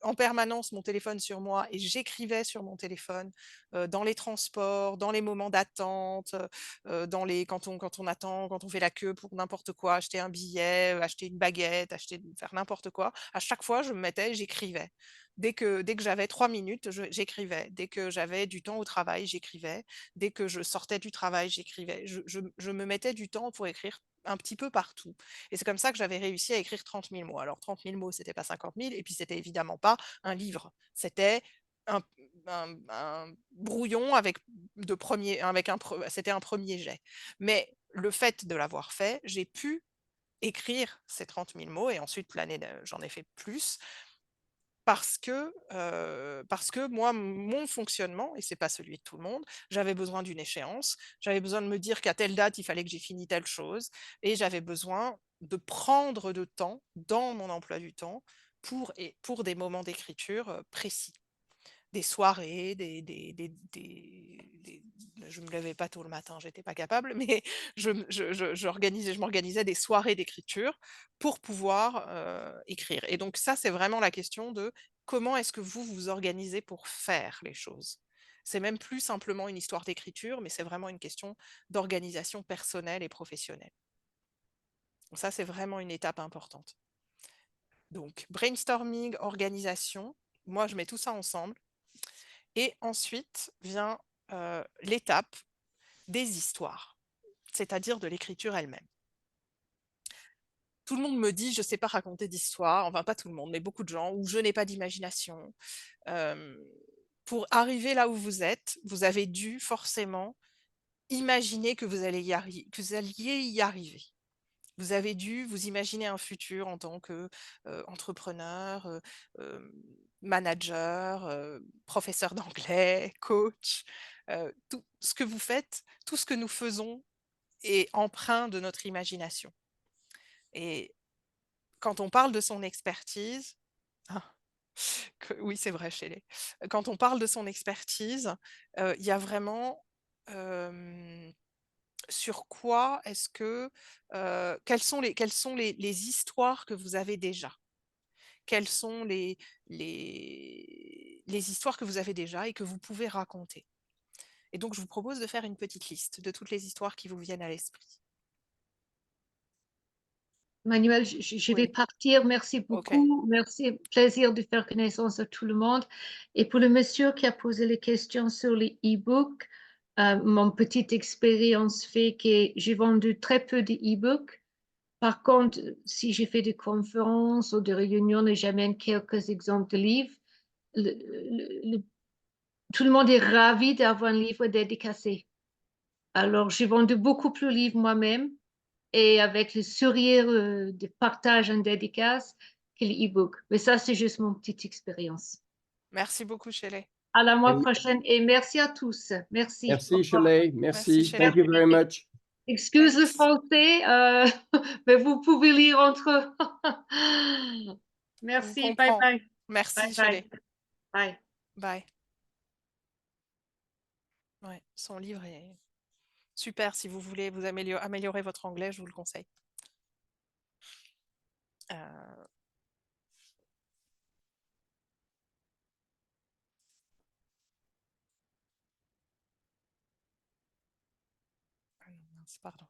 en permanence mon téléphone sur moi et j'écrivais sur mon téléphone dans les transports, dans les moments d'attente, quand on attend, quand on fait la queue pour n'importe quoi, acheter un billet, acheter une baguette, faire n'importe quoi. À chaque fois, je me mettais, j'écrivais. Dès que j'avais 3 minutes, j'écrivais. Dès que j'avais du temps au travail, j'écrivais. Dès que je sortais du travail, j'écrivais. Je me mettais du temps pour écrire un petit peu partout. Et c'est comme ça que j'avais réussi à écrire 30 000 mots. Alors 30 000 mots, c'était pas 50 000, et puis c'était évidemment pas un livre. C'était un, un brouillon c'était un premier jet. Mais le fait de l'avoir fait, j'ai pu écrire ces 30 000 mots et ensuite l'année, j'en ai fait plus parce que moi, mon fonctionnement, et c'est pas celui de tout le monde, j'avais besoin d'une échéance, j'avais besoin de me dire qu'à telle date, il fallait que j'ai fini telle chose, et j'avais besoin de prendre de temps dans mon emploi du temps pour des moments d'écriture précis. Des soirées, je me levais pas tôt le matin, j'étais pas capable, mais je m'organisais des soirées d'écriture pour pouvoir écrire. Et donc ça, c'est vraiment la question de comment est-ce que vous vous organisez pour faire les choses. C'est même plus simplement une histoire d'écriture, mais c'est vraiment une question d'organisation personnelle et professionnelle. Donc ça, c'est vraiment une étape importante. Donc, brainstorming, organisation, moi, je mets tout ça ensemble. Et ensuite vient l'étape des histoires, c'est-à-dire de l'écriture elle-même. Tout le monde me dit, je ne sais pas raconter d'histoire, enfin pas tout le monde, mais beaucoup de gens, ou je n'ai pas d'imagination. Pour arriver là où vous êtes, vous avez dû forcément imaginer que vous alliez y arriver. Vous avez dû vous imaginer un futur en tant qu'entrepreneur, manager, professeur d'anglais, coach. Tout ce que vous faites, tout ce que nous faisons est empreint de notre imagination. Et quand on parle de son expertise, oui, c'est vrai, Shelley. Quand on parle de son expertise, il y a vraiment sur quoi est-ce que quelles sont les histoires que vous avez déjà? Quelles sont les histoires que vous avez déjà et que vous pouvez raconter? Et donc, je vous propose de faire une petite liste de toutes les histoires qui vous viennent à l'esprit. Manuel, je vais Oui. partir. Merci Ok. beaucoup. Merci. Plaisir de faire connaissance à tout le monde. Et pour le monsieur qui a posé les questions sur les e-books, mon petite expérience fait que j'ai vendu très peu de e-books. Par contre, si j'ai fait des conférences ou des réunions et j'amène quelques exemples de livres, tout le monde est ravi d'avoir un livre dédicacé. Alors, j'ai vendu beaucoup plus de livres moi-même et avec le sourire de partage en dédicace que l'e-book. Mais ça, c'est juste mon petite expérience. Merci beaucoup, Shelley. À la mois prochaine et merci à tous. Merci. Merci, Shelley. Merci, Merci. Shelley. Thank you very much. Excuse le Thanks. français, mais vous pouvez lire entre. On Merci. Bye comprend. bye. Merci, Bye Shelley. bye. Bye. Bye. Ouais, son livre est super si vous voulez vous améliorer votre anglais, je vous le conseille. Pardon.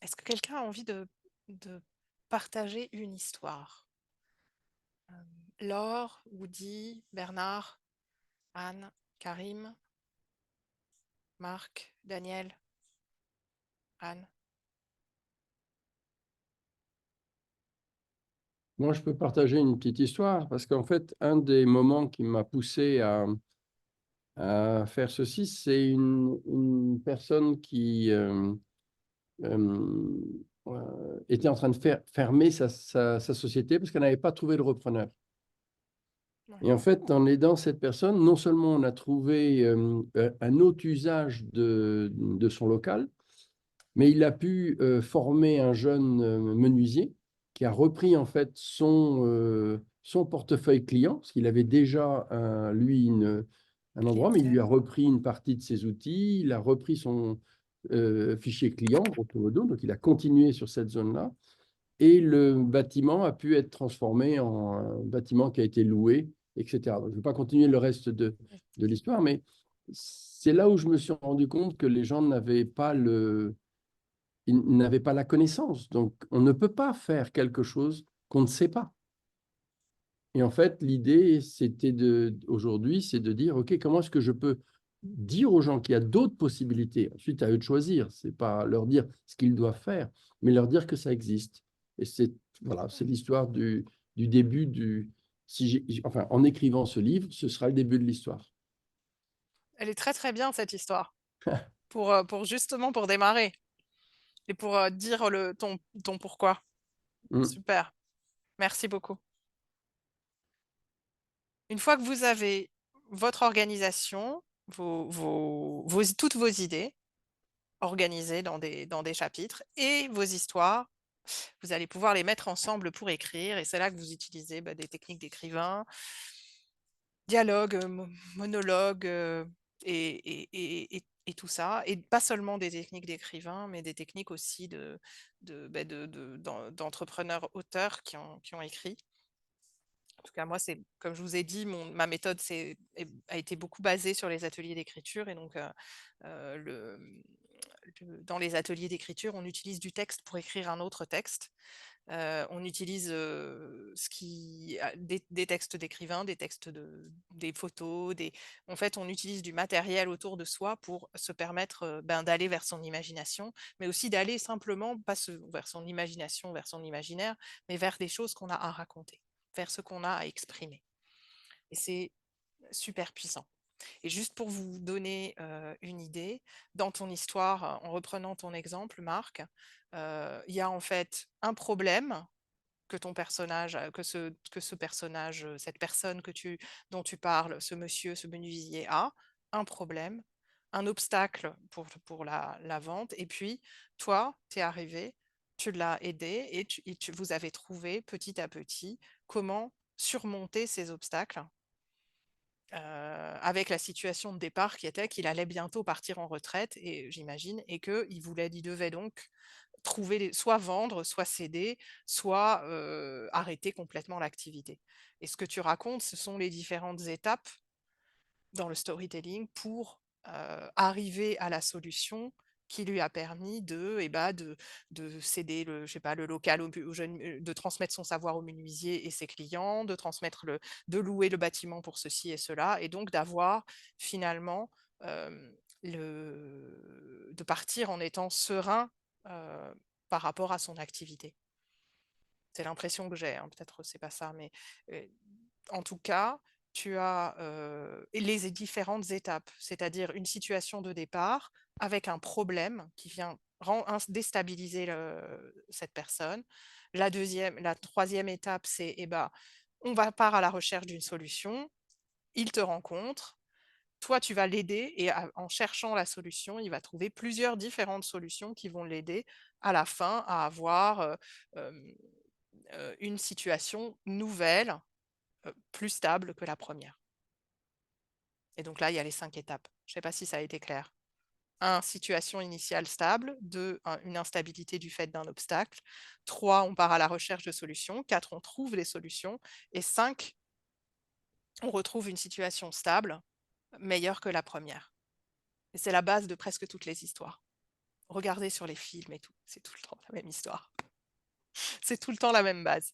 Est-ce que quelqu'un a envie de partager une histoire? Laure, Woody, Bernard, Anne, Karim, Marc, Daniel, Anne. Moi, je peux partager une petite histoire parce qu'en fait, un des moments qui m'a poussé à faire ceci, c'est une personne qui était en train de fermer sa société parce qu'elle n'avait pas trouvé de repreneur. Et en fait, en aidant cette personne, non seulement on a trouvé un autre usage de son local, mais il a pu former un jeune menuisier qui a repris en fait son portefeuille client, parce qu'il avait déjà, lui, un endroit, mais il lui a repris une partie de ses outils, il a repris son fichier client, grosso modo, donc il a continué sur cette zone-là. Et le bâtiment a pu être transformé en un bâtiment qui a été loué, etc. Donc, je ne vais pas continuer le reste de l'histoire, mais c'est là où je me suis rendu compte que les gens n'avaient pas la connaissance. Donc, on ne peut pas faire quelque chose qu'on ne sait pas. Et en fait, l'idée, aujourd'hui, c'est de dire, OK, comment est-ce que je peux dire aux gens qu'il y a d'autres possibilités? Ensuite, à eux de choisir. Ce n'est pas leur dire ce qu'ils doivent faire, mais leur dire que ça existe. Et c'est l'histoire du début enfin, en écrivant ce livre, ce sera le début de l'histoire. Elle est très très bien cette histoire, justement pour démarrer et pour dire ton pourquoi. Super, merci beaucoup. Une fois que vous avez votre organisation, toutes vos idées organisées dans des chapitres et vos histoires, vous allez pouvoir les mettre ensemble pour écrire. Et c'est là que vous utilisez des techniques d'écrivain, dialogue, monologue et tout ça. Et pas seulement des techniques d'écrivain, mais des techniques aussi d'entrepreneurs auteurs qui ont écrit. En tout cas, moi, comme je vous ai dit, ma méthode a été beaucoup basée sur les ateliers d'écriture. Et donc, dans les ateliers d'écriture, on utilise du texte pour écrire un autre texte. On utilise des textes d'écrivains, des textes des photos. En fait, on utilise du matériel autour de soi pour se permettre d'aller vers son imagination, mais aussi d'aller simplement, pas vers son imagination, vers son imaginaire, mais vers des choses qu'on a à raconter, vers ce qu'on a à exprimer. Et c'est super puissant. Et juste pour vous donner une idée, dans ton histoire, en reprenant ton exemple, Marc, il y a en fait un problème que ton personnage, que ce personnage, cette personne dont tu parles, ce monsieur, ce menuisier a, un problème, un obstacle pour la vente. Et puis, toi, tu es arrivé, tu l'as aidé et vous avez trouvé petit à petit comment surmonter ces obstacles avec la situation de départ qui était qu'il allait bientôt partir en retraite, et j'imagine, et qu'il devait donc trouver, soit vendre, soit céder, soit arrêter complètement l'activité. Et ce que tu racontes, ce sont les différentes étapes dans le storytelling pour arriver à la solution qui lui a permis de céder le local au jeune, de transmettre son savoir au menuisier et ses clients, de louer le bâtiment pour ceci et cela, et donc d'avoir finalement de partir en étant serein par rapport à son activité. C'est l'impression que j'ai, hein. Peut-être c'est pas ça, mais en tout cas, tu as les différentes étapes, c'est-à-dire une situation de départ avec un problème qui vient déstabiliser cette personne. La troisième étape, c'est on part à la recherche d'une solution, il te rencontre, toi tu vas l'aider et en cherchant la solution, il va trouver plusieurs différentes solutions qui vont l'aider à la fin à avoir une situation nouvelle, plus stable que la première. Et donc là, il y a les 5 étapes. Je ne sais pas si ça a été clair. 1, situation initiale stable. 2, une instabilité du fait d'un obstacle. 3, on part à la recherche de solutions. 4, on trouve les solutions. Et 5, on retrouve une situation stable, meilleure que la première. Et c'est la base de presque toutes les histoires. Regardez sur les films et tout, c'est tout le temps la même histoire. C'est tout le temps la même base.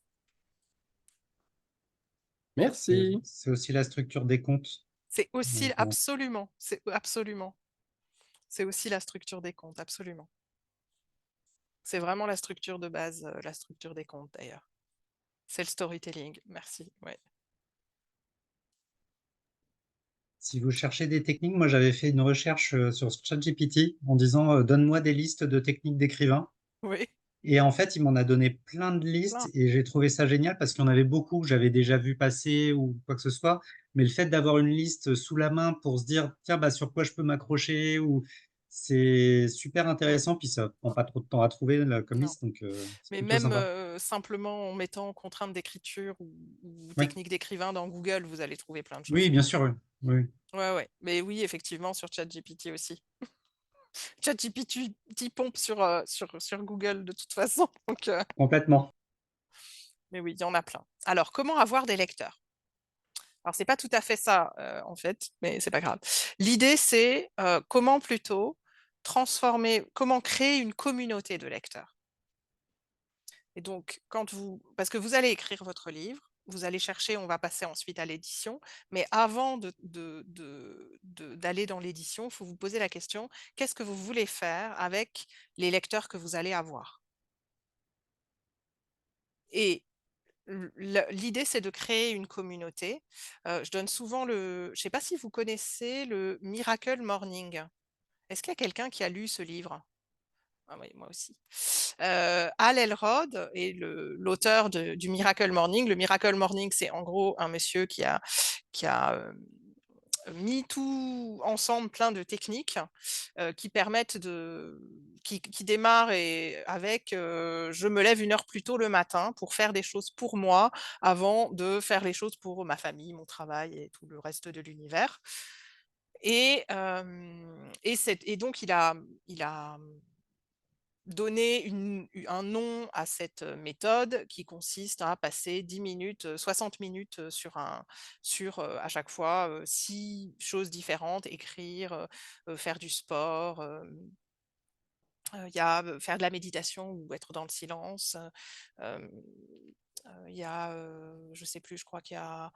Merci. C'est aussi la structure des contes. C'est aussi, Donc, absolument. C'est aussi la structure des contes, absolument. C'est vraiment la structure de base, la structure des contes d'ailleurs. C'est le storytelling, merci. Ouais. Si vous cherchez des techniques, moi j'avais fait une recherche sur ChatGPT en disant donne-moi des listes de techniques d'écrivain. Oui. Et en fait, il m'en a donné plein de listes Plein. et j'ai trouvé ça génial parce qu'il y en avait beaucoup que j'avais déjà vu passer ou quoi que ce soit. Mais le fait d'avoir une liste sous la main pour se dire, tiens, bah, sur quoi je peux m'accrocher, ou c'est super intéressant. Puis ça prend pas trop de temps à trouver là, comme Non. liste, donc c'est Mais plutôt même sympa. simplement en mettant contrainte d'écriture ou Ouais. technique d'écrivain dans Google, vous allez trouver plein de choses. Oui, bien sûr. Oui. Oui. Ouais. Mais oui, effectivement, sur ChatGPT aussi. ChatGPT pompe sur Google de toute façon. Donc, Complètement. mais oui, il y en a plein. Alors, comment avoir des lecteurs? Alors, c'est pas tout à fait ça, en fait, mais c'est pas grave. L'idée, c'est comment plutôt comment créer une communauté de lecteurs. Et donc, parce que vous allez écrire votre livre, vous allez chercher, on va passer ensuite à l'édition, mais avant d'aller dans l'édition, il faut vous poser la question, qu'est-ce que vous voulez faire avec les lecteurs que vous allez avoir? Et l'idée, c'est de créer une communauté. Je donne souvent je ne sais pas si vous connaissez le Miracle Morning. Est-ce qu'il y a quelqu'un qui a lu ce livre? Ah oui, moi aussi. Hal Elrod est l'auteur du Miracle Morning. Le Miracle Morning, c'est en gros un monsieur qui a mis tout ensemble plein de techniques qui permettent qui démarrent avec je me lève 1 heure plus tôt le matin pour faire des choses pour moi avant de faire les choses pour ma famille, mon travail et tout le reste de l'univers. Et donc il a donner un nom à cette méthode qui consiste à passer 10 minutes, 60 minutes sur à chaque fois 6 choses différentes, écrire, faire du sport, il y a faire de la méditation ou être dans le silence. Il y a, je sais plus, je crois qu'il y a,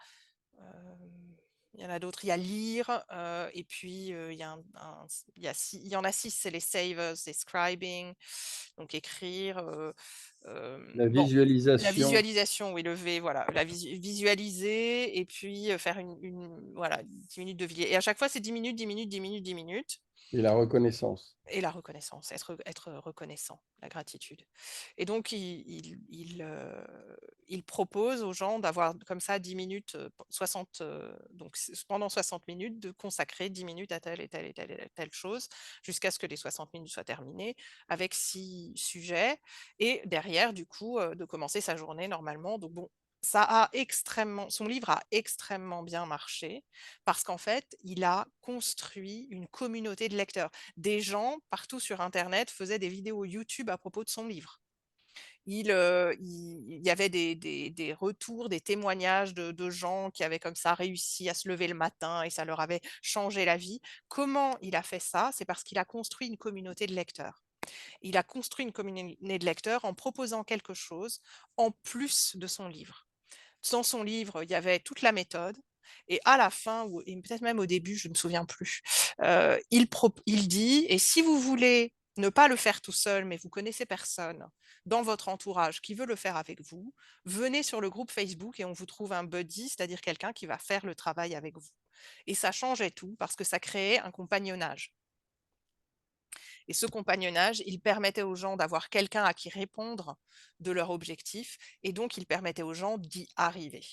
il y en a d'autres, il y a lire, et puis il y a il y en a 6, c'est les savers, c'est scribing, donc écrire. La Bon, la visualisation visualisation, oui, le V, voilà, visualiser et puis faire voilà, 10 minutes de vie. Et à chaque fois, c'est 10 minutes, 10 minutes, 10 minutes, 10 minutes. et la reconnaissance. Et la reconnaissance, être reconnaissant, la gratitude. Et donc, il propose aux gens d'avoir comme ça 10 minutes, 60, donc pendant 60 minutes, de consacrer 10 minutes à telle et telle et telle et telle chose, jusqu'à ce que les 60 minutes soient terminées, avec 6 sujets. Et derrière, du coup, de commencer sa journée normalement. Donc bon, son livre a extrêmement bien marché parce qu'en fait, il a construit une communauté de lecteurs. Des gens partout sur internet faisaient des vidéos YouTube à propos de son livre. Il y avait des retours, des témoignages de gens qui avaient comme ça réussi à se lever le matin et ça leur avait changé la vie. Comment il a fait ça? C'est parce qu'il a construit une communauté de lecteurs. Il a construit une communauté de lecteurs en proposant quelque chose en plus de son livre. Dans son livre, il y avait toute la méthode. Et à la fin, et peut-être même au début, je ne me souviens plus, il dit, et si vous voulez ne pas le faire tout seul, mais vous connaissez personne dans votre entourage qui veut le faire avec vous, venez sur le groupe Facebook et on vous trouve un buddy, c'est-à-dire quelqu'un qui va faire le travail avec vous. Et ça changeait tout parce que ça créait un compagnonnage. Et ce compagnonnage, il permettait aux gens d'avoir quelqu'un à qui répondre de leur objectif, et donc il permettait aux gens d'y arriver.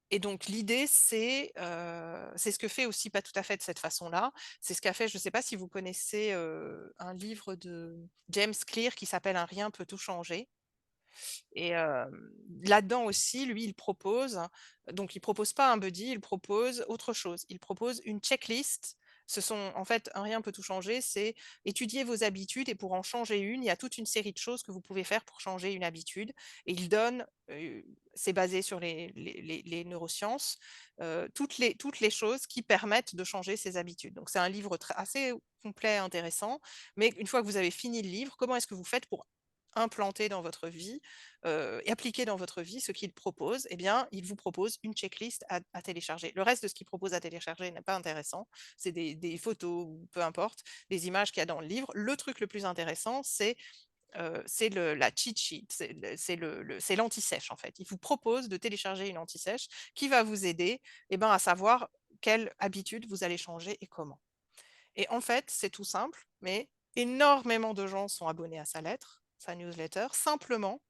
Et donc l'idée, c'est ce que fait aussi pas tout à fait de cette façon-là. C'est ce qu'a fait, je ne sais pas si vous connaissez un livre de James Clear qui s'appelle Un rien peut tout changer. Et là-dedans aussi, lui, il propose pas un buddy, il propose autre chose. Il propose une checklist. En fait, un rien peut tout changer, c'est étudier vos habitudes et pour en changer une, il y a toute une série de choses que vous pouvez faire pour changer une habitude. Et il donne, c'est basé sur les neurosciences, toutes les choses qui permettent de changer ses habitudes. Donc c'est un livre assez complet, intéressant. Mais une fois que vous avez fini le livre, comment est-ce que vous faites pour implanter dans votre vie et appliquer dans votre vie ce qu'il propose? Eh bien, il vous propose une checklist à télécharger. Le reste de ce qu'il propose à télécharger n'est pas intéressant. C'est des photos ou peu importe, des images qu'il y a dans le livre. Le truc le plus intéressant, c'est la cheat sheet, c'est l'anti-sèche en fait. Il vous propose de télécharger une anti-sèche qui va vous aider à savoir quelle habitude vous allez changer et comment. Et en fait, c'est tout simple, mais Énormément de gens sont abonnés à sa lettre, sa newsletter, simplement.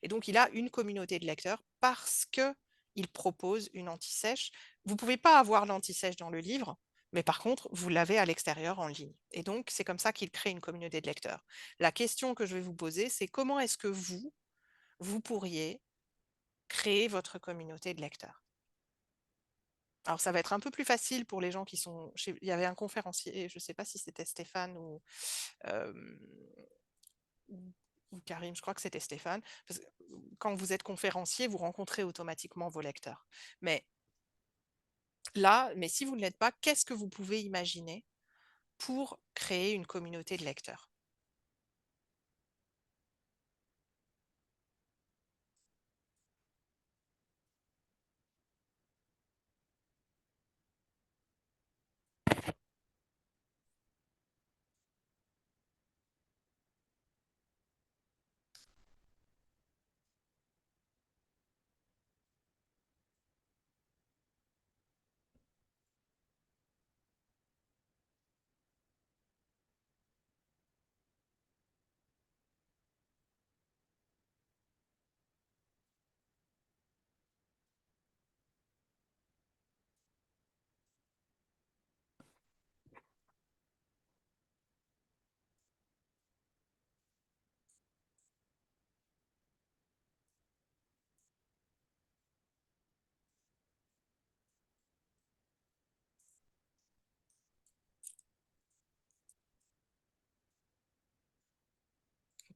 Et donc, il a une communauté de lecteurs parce qu'il propose une anti-sèche. Vous ne pouvez pas avoir l'anti-sèche dans le livre, mais par contre, vous l'avez à l'extérieur en ligne. Et donc, c'est comme ça qu'il crée une communauté de lecteurs. La question que je vais vous poser, c'est comment est-ce que vous pourriez créer votre communauté de lecteurs? Alors, ça va être un peu plus facile pour les gens qui sont... Il y avait un conférencier, je ne sais pas si c'était Stéphane euh, ou Karim, je crois que c'était Stéphane, parce que quand vous êtes conférencier, vous rencontrez automatiquement vos lecteurs. Mais là, mais si vous ne l'êtes pas, qu'est-ce que vous pouvez imaginer pour créer une communauté de lecteurs?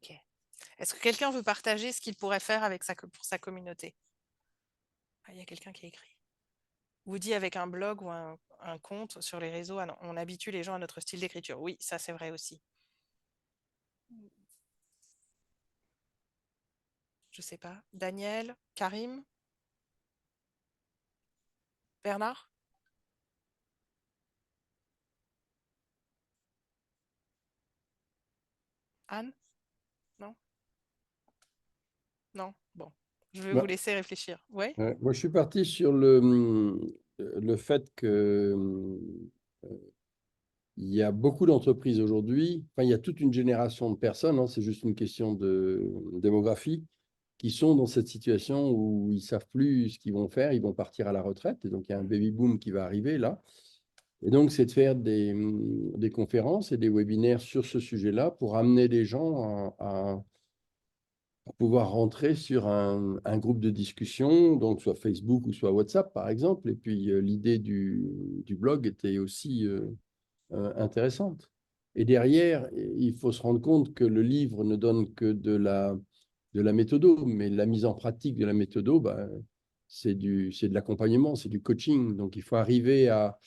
Ok. Est-ce que quelqu'un veut partager ce qu'il pourrait faire avec pour sa communauté? Ah, il y a quelqu'un qui a écrit. Vous dit avec un blog ou un compte sur les réseaux, on habitue les gens à notre style d'écriture. Oui, ça c'est vrai aussi. Je sais pas. Daniel, Karim, Bernard, Anne? Non? Non? Bon, je vais vous Bah, laisser réfléchir. Oui? moi, je suis parti sur le fait que il y a beaucoup d'entreprises aujourd'hui, enfin, il y a toute une génération de personnes, hein, c'est juste une question de démographie, qui sont dans cette situation où ils ne savent plus ce qu'ils vont faire, ils vont partir à la retraite. Et donc, il y a un baby boom qui va arriver là. Et donc, c'est de faire des conférences et des webinaires sur ce sujet-là pour amener les gens à pouvoir rentrer sur un groupe de discussion, donc soit Facebook ou soit WhatsApp, par exemple. Et puis, l'idée du blog était aussi intéressante. Et derrière, il faut se rendre compte que le livre ne donne que de la méthodo, mais la mise en pratique de la méthodo, bah, c'est de l'accompagnement, c'est du coaching. Donc, il faut arriver à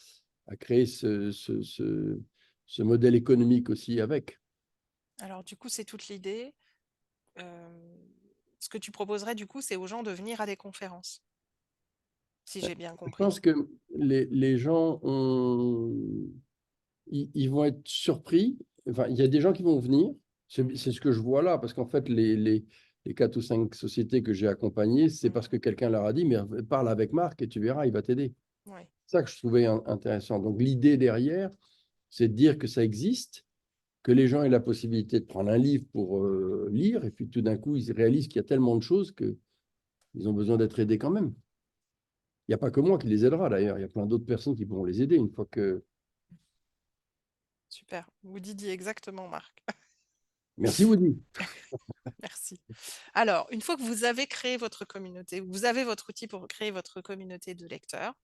créer ce modèle économique aussi avec. Alors, du coup, c'est toute l'idée. Ce que tu proposerais, du coup, c'est aux gens de venir à des conférences, si j'ai bien Je compris. pense que les gens ils vont être surpris. Enfin, il y a des gens qui vont venir. C'est ce que je vois là, parce qu'en fait, les 4 ou 5 sociétés que j'ai accompagnées, c'est parce que quelqu'un leur a dit, mais parle avec Marc et tu verras, il va t'aider. Oui. C'est ça que je trouvais intéressant. Donc, l'idée derrière, c'est de dire que ça existe, que les gens aient la possibilité de prendre un livre pour lire, et puis tout d'un coup, ils réalisent qu'il y a tellement de choses qu'ils ont besoin d'être aidés quand même. Il n'y a pas que moi qui les aidera d'ailleurs, il y a plein d'autres personnes qui pourront les aider une fois que... Super. Woody dit exactement, Marc. Merci Woody. Merci. Alors, une fois que vous avez créé votre communauté, vous avez votre outil pour créer votre communauté de lecteurs,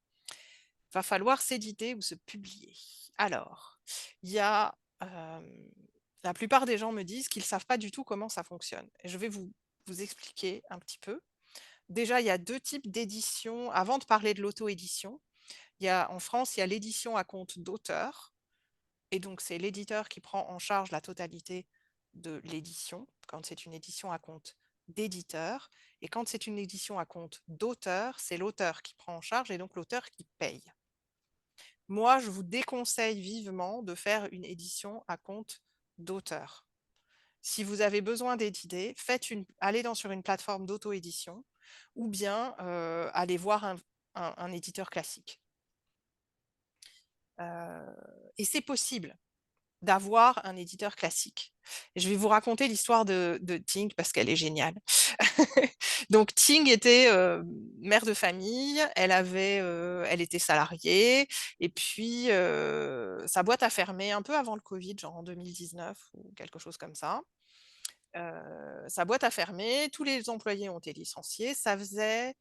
va falloir s'éditer ou se publier. Alors, il y a la plupart des gens me disent qu'ils ne savent pas du tout comment ça fonctionne. Et je vais vous expliquer un petit peu. Déjà, il y a 2 types d'édition. Avant de parler de l'auto-édition, en France, il y a l'édition à compte d'auteur. Et donc, c'est l'éditeur qui prend en charge la totalité de l'édition, quand c'est une édition à compte d'éditeur. Et quand c'est une édition à compte d'auteur, c'est l'auteur qui prend en charge et donc l'auteur qui paye. Moi, je vous déconseille vivement de faire une édition à compte d'auteur. Si vous avez besoin d'éditer, allez sur une plateforme d'auto-édition ou bien allez voir un éditeur classique. Et c'est possible. d'avoir un éditeur classique. Et je vais vous raconter l'histoire de Ting parce qu'elle est géniale. Donc Ting était mère de famille, elle était salariée, et puis sa boîte a fermé un peu avant le Covid, genre en 2019 ou quelque chose comme ça. Sa boîte a fermé, tous les employés ont été licenciés. Ça faisait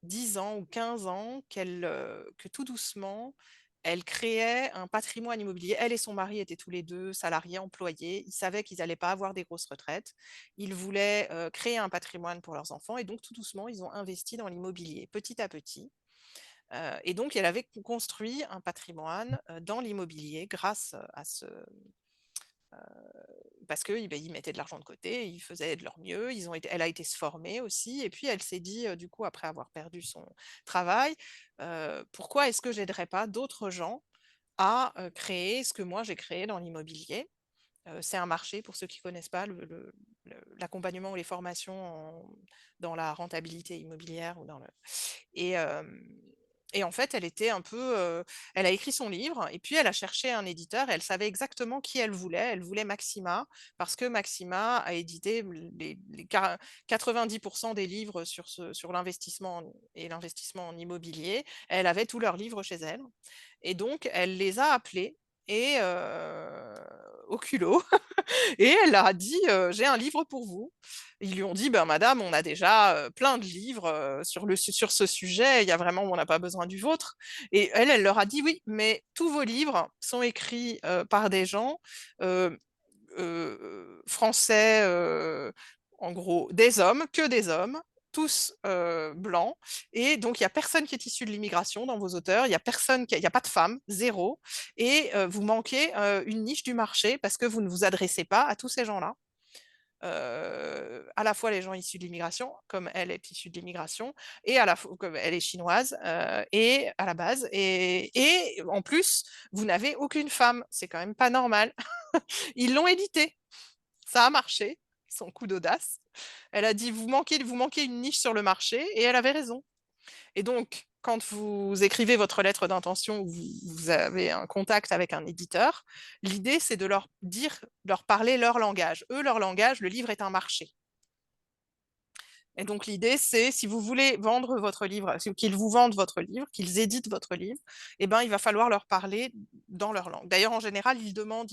10 ans ou 15 ans que tout doucement, elle créait un patrimoine immobilier. Elle et son mari étaient tous les deux salariés, employés. Ils savaient qu'ils n'allaient pas avoir des grosses retraites. Ils voulaient créer un patrimoine pour leurs enfants. Et donc, tout doucement, ils ont investi dans l'immobilier, petit à petit. Et donc, elle avait construit un patrimoine dans l'immobilier grâce à ce, parce qu'ils ils mettaient de l'argent de côté, ils faisaient de leur mieux, elle a été se former aussi, et puis elle s'est dit, du coup, après avoir perdu son travail, pourquoi est-ce que j'aiderais pas d'autres gens à créer ce que moi j'ai créé dans l'immobilier. C'est un marché, pour ceux qui ne connaissent pas, l'accompagnement ou les formations dans la rentabilité immobilière. Et, euh, et en fait, elle a écrit son livre et puis elle a cherché un éditeur et elle savait exactement qui elle voulait. Elle voulait Maxima parce que Maxima a édité les 90% des livres sur l'investissement et l'investissement en immobilier. Elle avait tous leurs livres chez elle. Et donc, elle les a appelés et au culot. Et elle leur a dit, j'ai un livre pour vous. Ils lui ont dit, ben, madame, on a déjà plein de livres sur ce sujet, on n'a pas besoin du vôtre. Et elle leur a dit, oui, mais tous vos livres sont écrits par des gens euh, français, en gros, des hommes, que des hommes, tous blancs, et donc il n'y a personne qui est issu de l'immigration dans vos auteurs, il n'y a pas de femmes, zéro, et vous manquez une niche du marché parce que vous ne vous adressez pas à tous ces gens-là. À la fois les gens issus de l'immigration, comme elle est issue de l'immigration, et à la fois comme elle est chinoise, et à la base, et en plus, vous n'avez aucune femme, c'est quand même pas normal. Ils l'ont édité, ça a marché, son coup d'audace. Elle a dit, vous manquez une niche sur le marché, et elle avait raison. Et donc, quand vous écrivez votre lettre d'intention ou vous avez un contact avec un éditeur, l'idée, c'est de leur parler leur langage. Eux, leur langage, le livre est un marché. Et donc, l'idée, c'est, si vous voulez vendre votre livre, qu'ils vous vendent votre livre, qu'ils éditent votre livre, eh ben, il va falloir leur parler dans leur langue. D'ailleurs, en général, ils demandent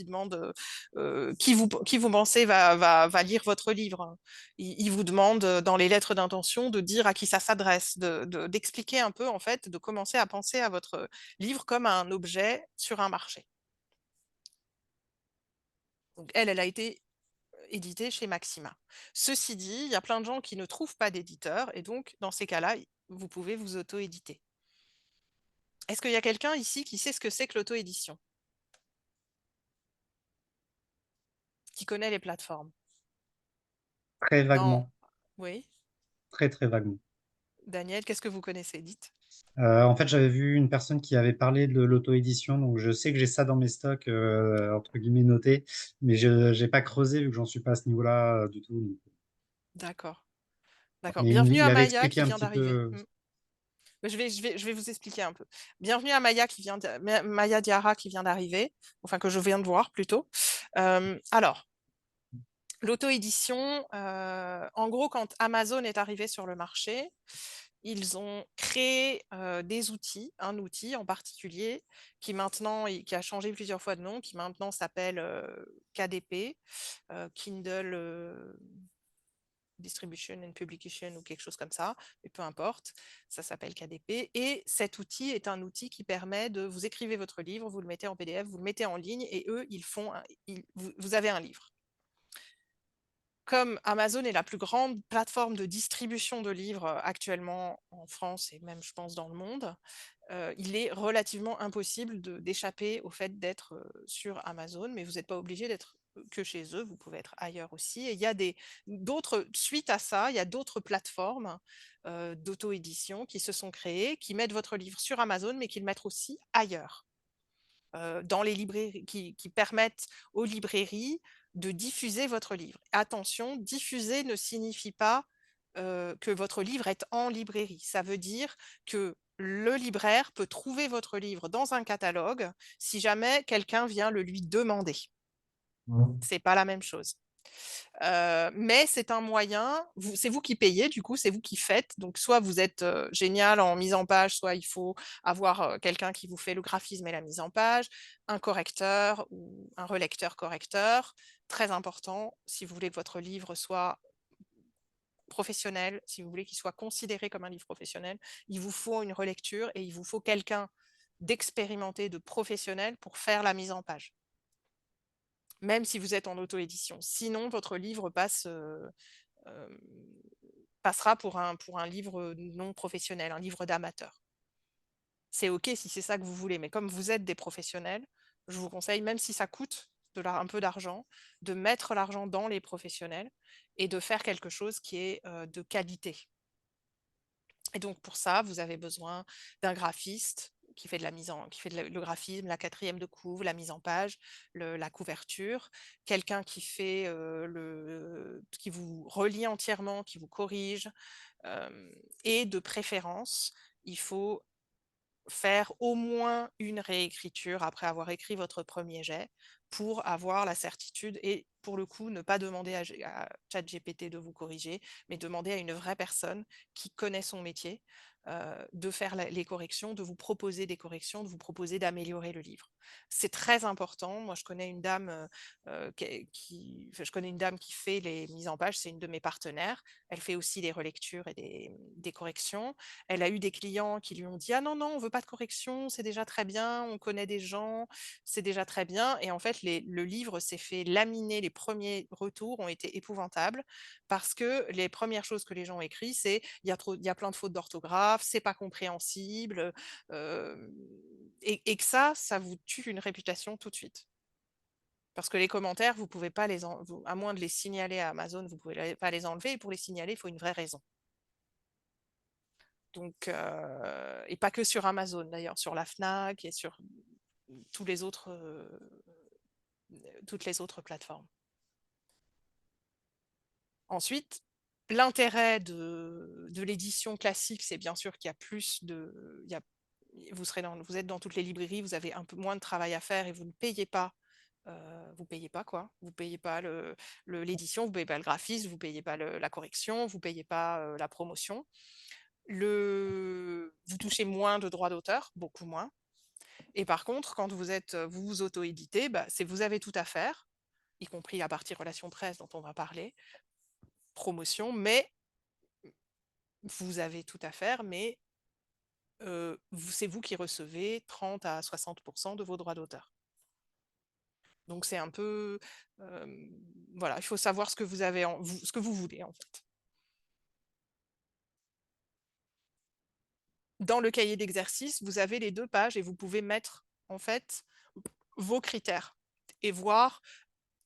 qui vous pensez va lire votre livre. Ils vous demandent, dans les lettres d'intention, de dire à qui ça s'adresse, d'expliquer un peu, en fait, de commencer à penser à votre livre comme à un objet sur un marché. Donc, elle a été édité chez Maxima. Ceci dit, il y a plein de gens qui ne trouvent pas d'éditeur et donc, dans ces cas-là, vous pouvez vous auto-éditer. Est-ce qu'il y a quelqu'un ici qui sait ce que c'est que l'auto-édition? Qui connaît les plateformes? Très Non. vaguement, Oui. très très vaguement. Daniel, qu'est-ce que vous connaissez? Dites. En fait, j'avais vu une personne qui avait parlé de l'auto-édition, donc je sais que j'ai ça dans mes stocks, entre guillemets notés, mais je n'ai pas creusé vu que j'en suis pas à ce niveau-là du tout. D'accord. D'accord. Mais Bienvenue il à avait Maya expliqué qui un vient petit d'arriver. peu. Je vais vous expliquer un peu. Bienvenue à Maya Maya Diarra qui vient d'arriver, enfin que je viens de voir plutôt. Alors, l'auto-édition, en gros, quand Amazon est arrivé sur le marché, ils ont créé des outils, un outil en particulier qui a changé plusieurs fois de nom, qui maintenant s'appelle KDP, Kindle Distribution and Publication ou quelque chose comme ça, mais peu importe, ça s'appelle KDP. Et cet outil est un outil qui permet vous écrivez votre livre, vous le mettez en PDF, vous le mettez en ligne et eux, vous avez un livre. Comme Amazon est la plus grande plateforme de distribution de livres actuellement en France et même, je pense, dans le monde, il est relativement impossible d'échapper au fait d'être sur Amazon, mais vous n'êtes pas obligé d'être que chez eux, vous pouvez être ailleurs aussi. Et il y a suite à ça, il y a d'autres plateformes d'auto-édition qui se sont créées, qui mettent votre livre sur Amazon, mais qui le mettent aussi ailleurs, dans les librairies, qui permettent aux librairies de diffuser votre livre. Attention, diffuser ne signifie pas que votre livre est en librairie. Ça veut dire que le libraire peut trouver votre livre dans un catalogue si jamais quelqu'un vient le lui demander. C'est pas la même chose. Mais c'est un moyen, c'est vous qui payez, du coup, c'est vous qui faites. Donc, soit vous êtes génial en mise en page, soit il faut avoir quelqu'un qui vous fait le graphisme et la mise en page, un correcteur ou un relecteur correcteur. Très important, si vous voulez que votre livre soit professionnel, si vous voulez qu'il soit considéré comme un livre professionnel, il vous faut une relecture et il vous faut quelqu'un d'expérimenté, de professionnel pour faire la mise en page. Même si vous êtes en auto-édition. Sinon, votre livre passera pour un livre non professionnel, un livre d'amateur. C'est OK si c'est ça que vous voulez, mais comme vous êtes des professionnels, je vous conseille, même si ça coûte un peu d'argent, de mettre l'argent dans les professionnels et de faire quelque chose qui est de qualité. Et donc pour ça, vous avez besoin d'un graphiste qui fait le graphisme, la 4e de couve, la mise en page, la couverture, quelqu'un qui fait qui vous relie entièrement, qui vous corrige, et de préférence, il faut faire au moins une réécriture après avoir écrit votre premier jet pour avoir la certitude et pour le coup ne pas demander à ChatGPT de vous corriger, mais demander à une vraie personne qui connaît son métier de faire les corrections, de vous proposer des corrections, de vous proposer d'améliorer le livre. C'est très important. Moi, je connais une dame je connais une dame qui fait les mises en page, c'est une de mes partenaires. Elle fait aussi des relectures et des corrections. Elle a eu des clients qui lui ont dit: «Ah non, non, on veut pas de correction, c'est déjà très bien, on connaît des gens, c'est déjà très bien» et en fait, le livre s'est fait laminer. Les premiers retours ont été épouvantables parce que les premières choses que les gens ont écrit, c'est: il y a plein de fautes d'orthographe, c'est pas compréhensible», et que ça vous tue une réputation tout de suite. Parce que les commentaires, vous pouvez pas à moins de les signaler à Amazon, vous pouvez pas les enlever et pour les signaler, il faut une vraie raison. Donc, et pas que sur Amazon d'ailleurs, sur la Fnac et sur toutes les autres plateformes. Ensuite, l'intérêt de l'édition classique, c'est bien sûr qu'il y a plus de... vous êtes dans toutes les librairies, vous avez un peu moins de travail à faire et vous ne payez pas. Vous payez pas quoi. Vous payez pas l'édition, vous payez pas le graphisme, vous payez pas la correction, vous payez pas la promotion. Vous touchez moins de droits d'auteur, beaucoup moins. Et par contre, quand vous vous auto-éditez, vous avez tout à faire, y compris la partie relations presse dont on va parler, promotion, mais vous avez tout à faire, mais c'est vous qui recevez 30 à 60% de vos droits d'auteur. Donc c'est un peu... voilà, il faut savoir ce que vous avez ce que vous voulez en fait. Dans le cahier d'exercice, vous avez les 2 pages et vous pouvez mettre en fait vos critères et voir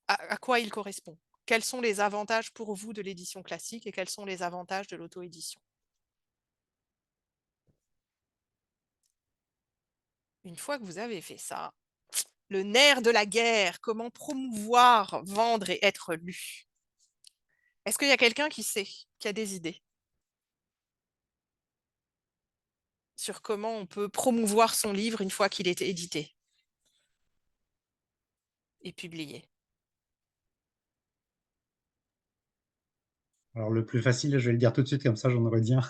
à quoi il correspond. Quels sont les avantages pour vous de l'édition classique et quels sont les avantages de l'auto-édition. Une fois que vous avez fait ça, le nerf de la guerre, comment promouvoir, vendre et être lu. Est-ce qu'il y a quelqu'un qui sait, qui a des idées sur comment on peut promouvoir son livre une fois qu'il est édité et publié? Alors, le plus facile, je vais le dire tout de suite, comme ça, j'en aurai dit un.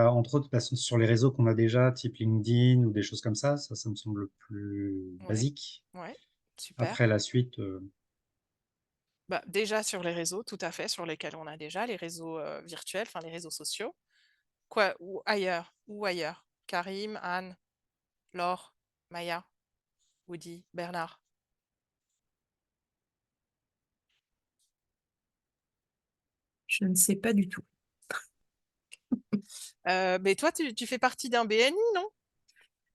Entre autres, sur les réseaux qu'on a déjà, type LinkedIn ou des choses comme ça me semble le plus basique. Ouais, super. Après, la suite, déjà sur les réseaux, tout à fait, sur lesquels on a déjà, les réseaux virtuels, enfin les réseaux sociaux. Quoi, ou ailleurs, Karim, Anne, Laure, Maya, Woody, Bernard. Je ne sais pas du tout. Mais toi, tu fais partie d'un BNI, non?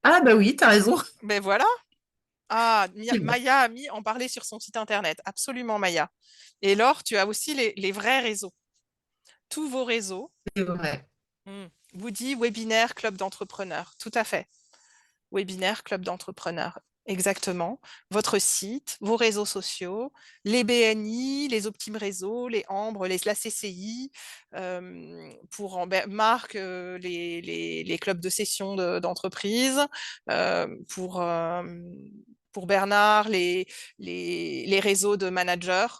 Ah bah oui, t'as raison. Ben voilà. Ah, C'est vrai. Maya a mis en parler sur son site internet. Absolument, Maya. Et Laure, tu as aussi les vrais réseaux. Tous vos réseaux. C'est vrai. Woody, webinaire, club d'entrepreneurs. Tout à fait. Webinaire, club d'entrepreneurs. Exactement. Votre site, vos réseaux sociaux, les BNI, les Optime Réseaux, les Ambre, la CCI, pour Marc, les clubs de session d'entreprise, pour pour Bernard, les réseaux de managers.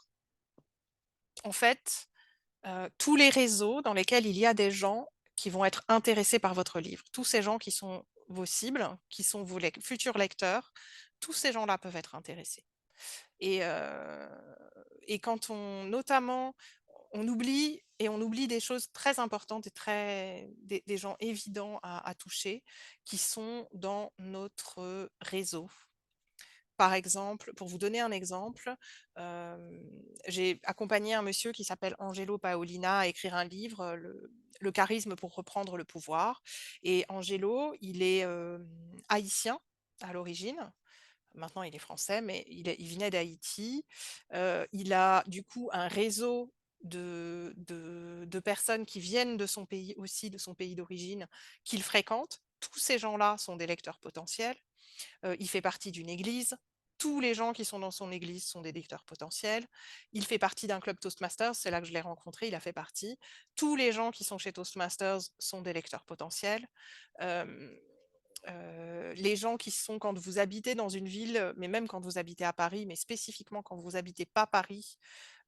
En fait, tous les réseaux dans lesquels il y a des gens qui vont être intéressés par votre livre, tous ces gens qui sont vos cibles, qui sont vos futurs lecteurs, tous ces gens-là peuvent être intéressés. Et quand notamment, on oublie des choses très importantes et des gens évidents à toucher qui sont dans notre réseau. Par exemple, pour vous donner un exemple, j'ai accompagné un monsieur qui s'appelle Angelo Paolina à écrire un livre, Le charisme pour reprendre le pouvoir. Et Angelo, il est haïtien à l'origine. Maintenant, il est français, mais il venait d'Haïti. Il a du coup un réseau de personnes qui viennent de son pays aussi, de son pays d'origine, qu'il fréquente. Tous ces gens-là sont des lecteurs potentiels. Il fait partie d'une église. Tous les gens qui sont dans son église sont des lecteurs potentiels. Il fait partie d'un club Toastmasters, c'est là que je l'ai rencontré, il a fait partie. Tous les gens qui sont chez Toastmasters sont des lecteurs potentiels. Les gens qui sont, quand vous habitez dans une ville, mais même quand vous habitez à Paris, mais spécifiquement quand vous n'habitez pas Paris,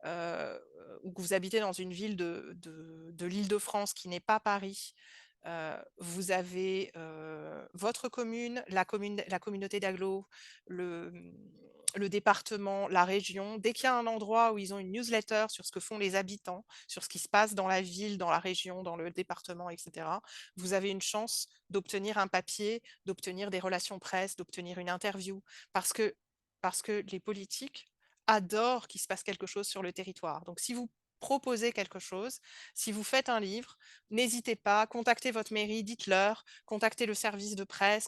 ou que vous habitez dans une ville de l'Île-de-France qui n'est pas Paris, vous avez votre commune, la communauté d'agglo, le département, la région. Dès qu'il y a un endroit où ils ont une newsletter sur ce que font les habitants, sur ce qui se passe dans la ville, dans la région, dans le département, etc., vous avez une chance d'obtenir un papier, d'obtenir des relations presse, d'obtenir une interview, parce que les politiques adorent qu'il se passe quelque chose sur le territoire. Donc, si vous proposez quelque chose, si vous faites un livre, n'hésitez pas, contactez votre mairie, dites-leur, contactez le service de presse,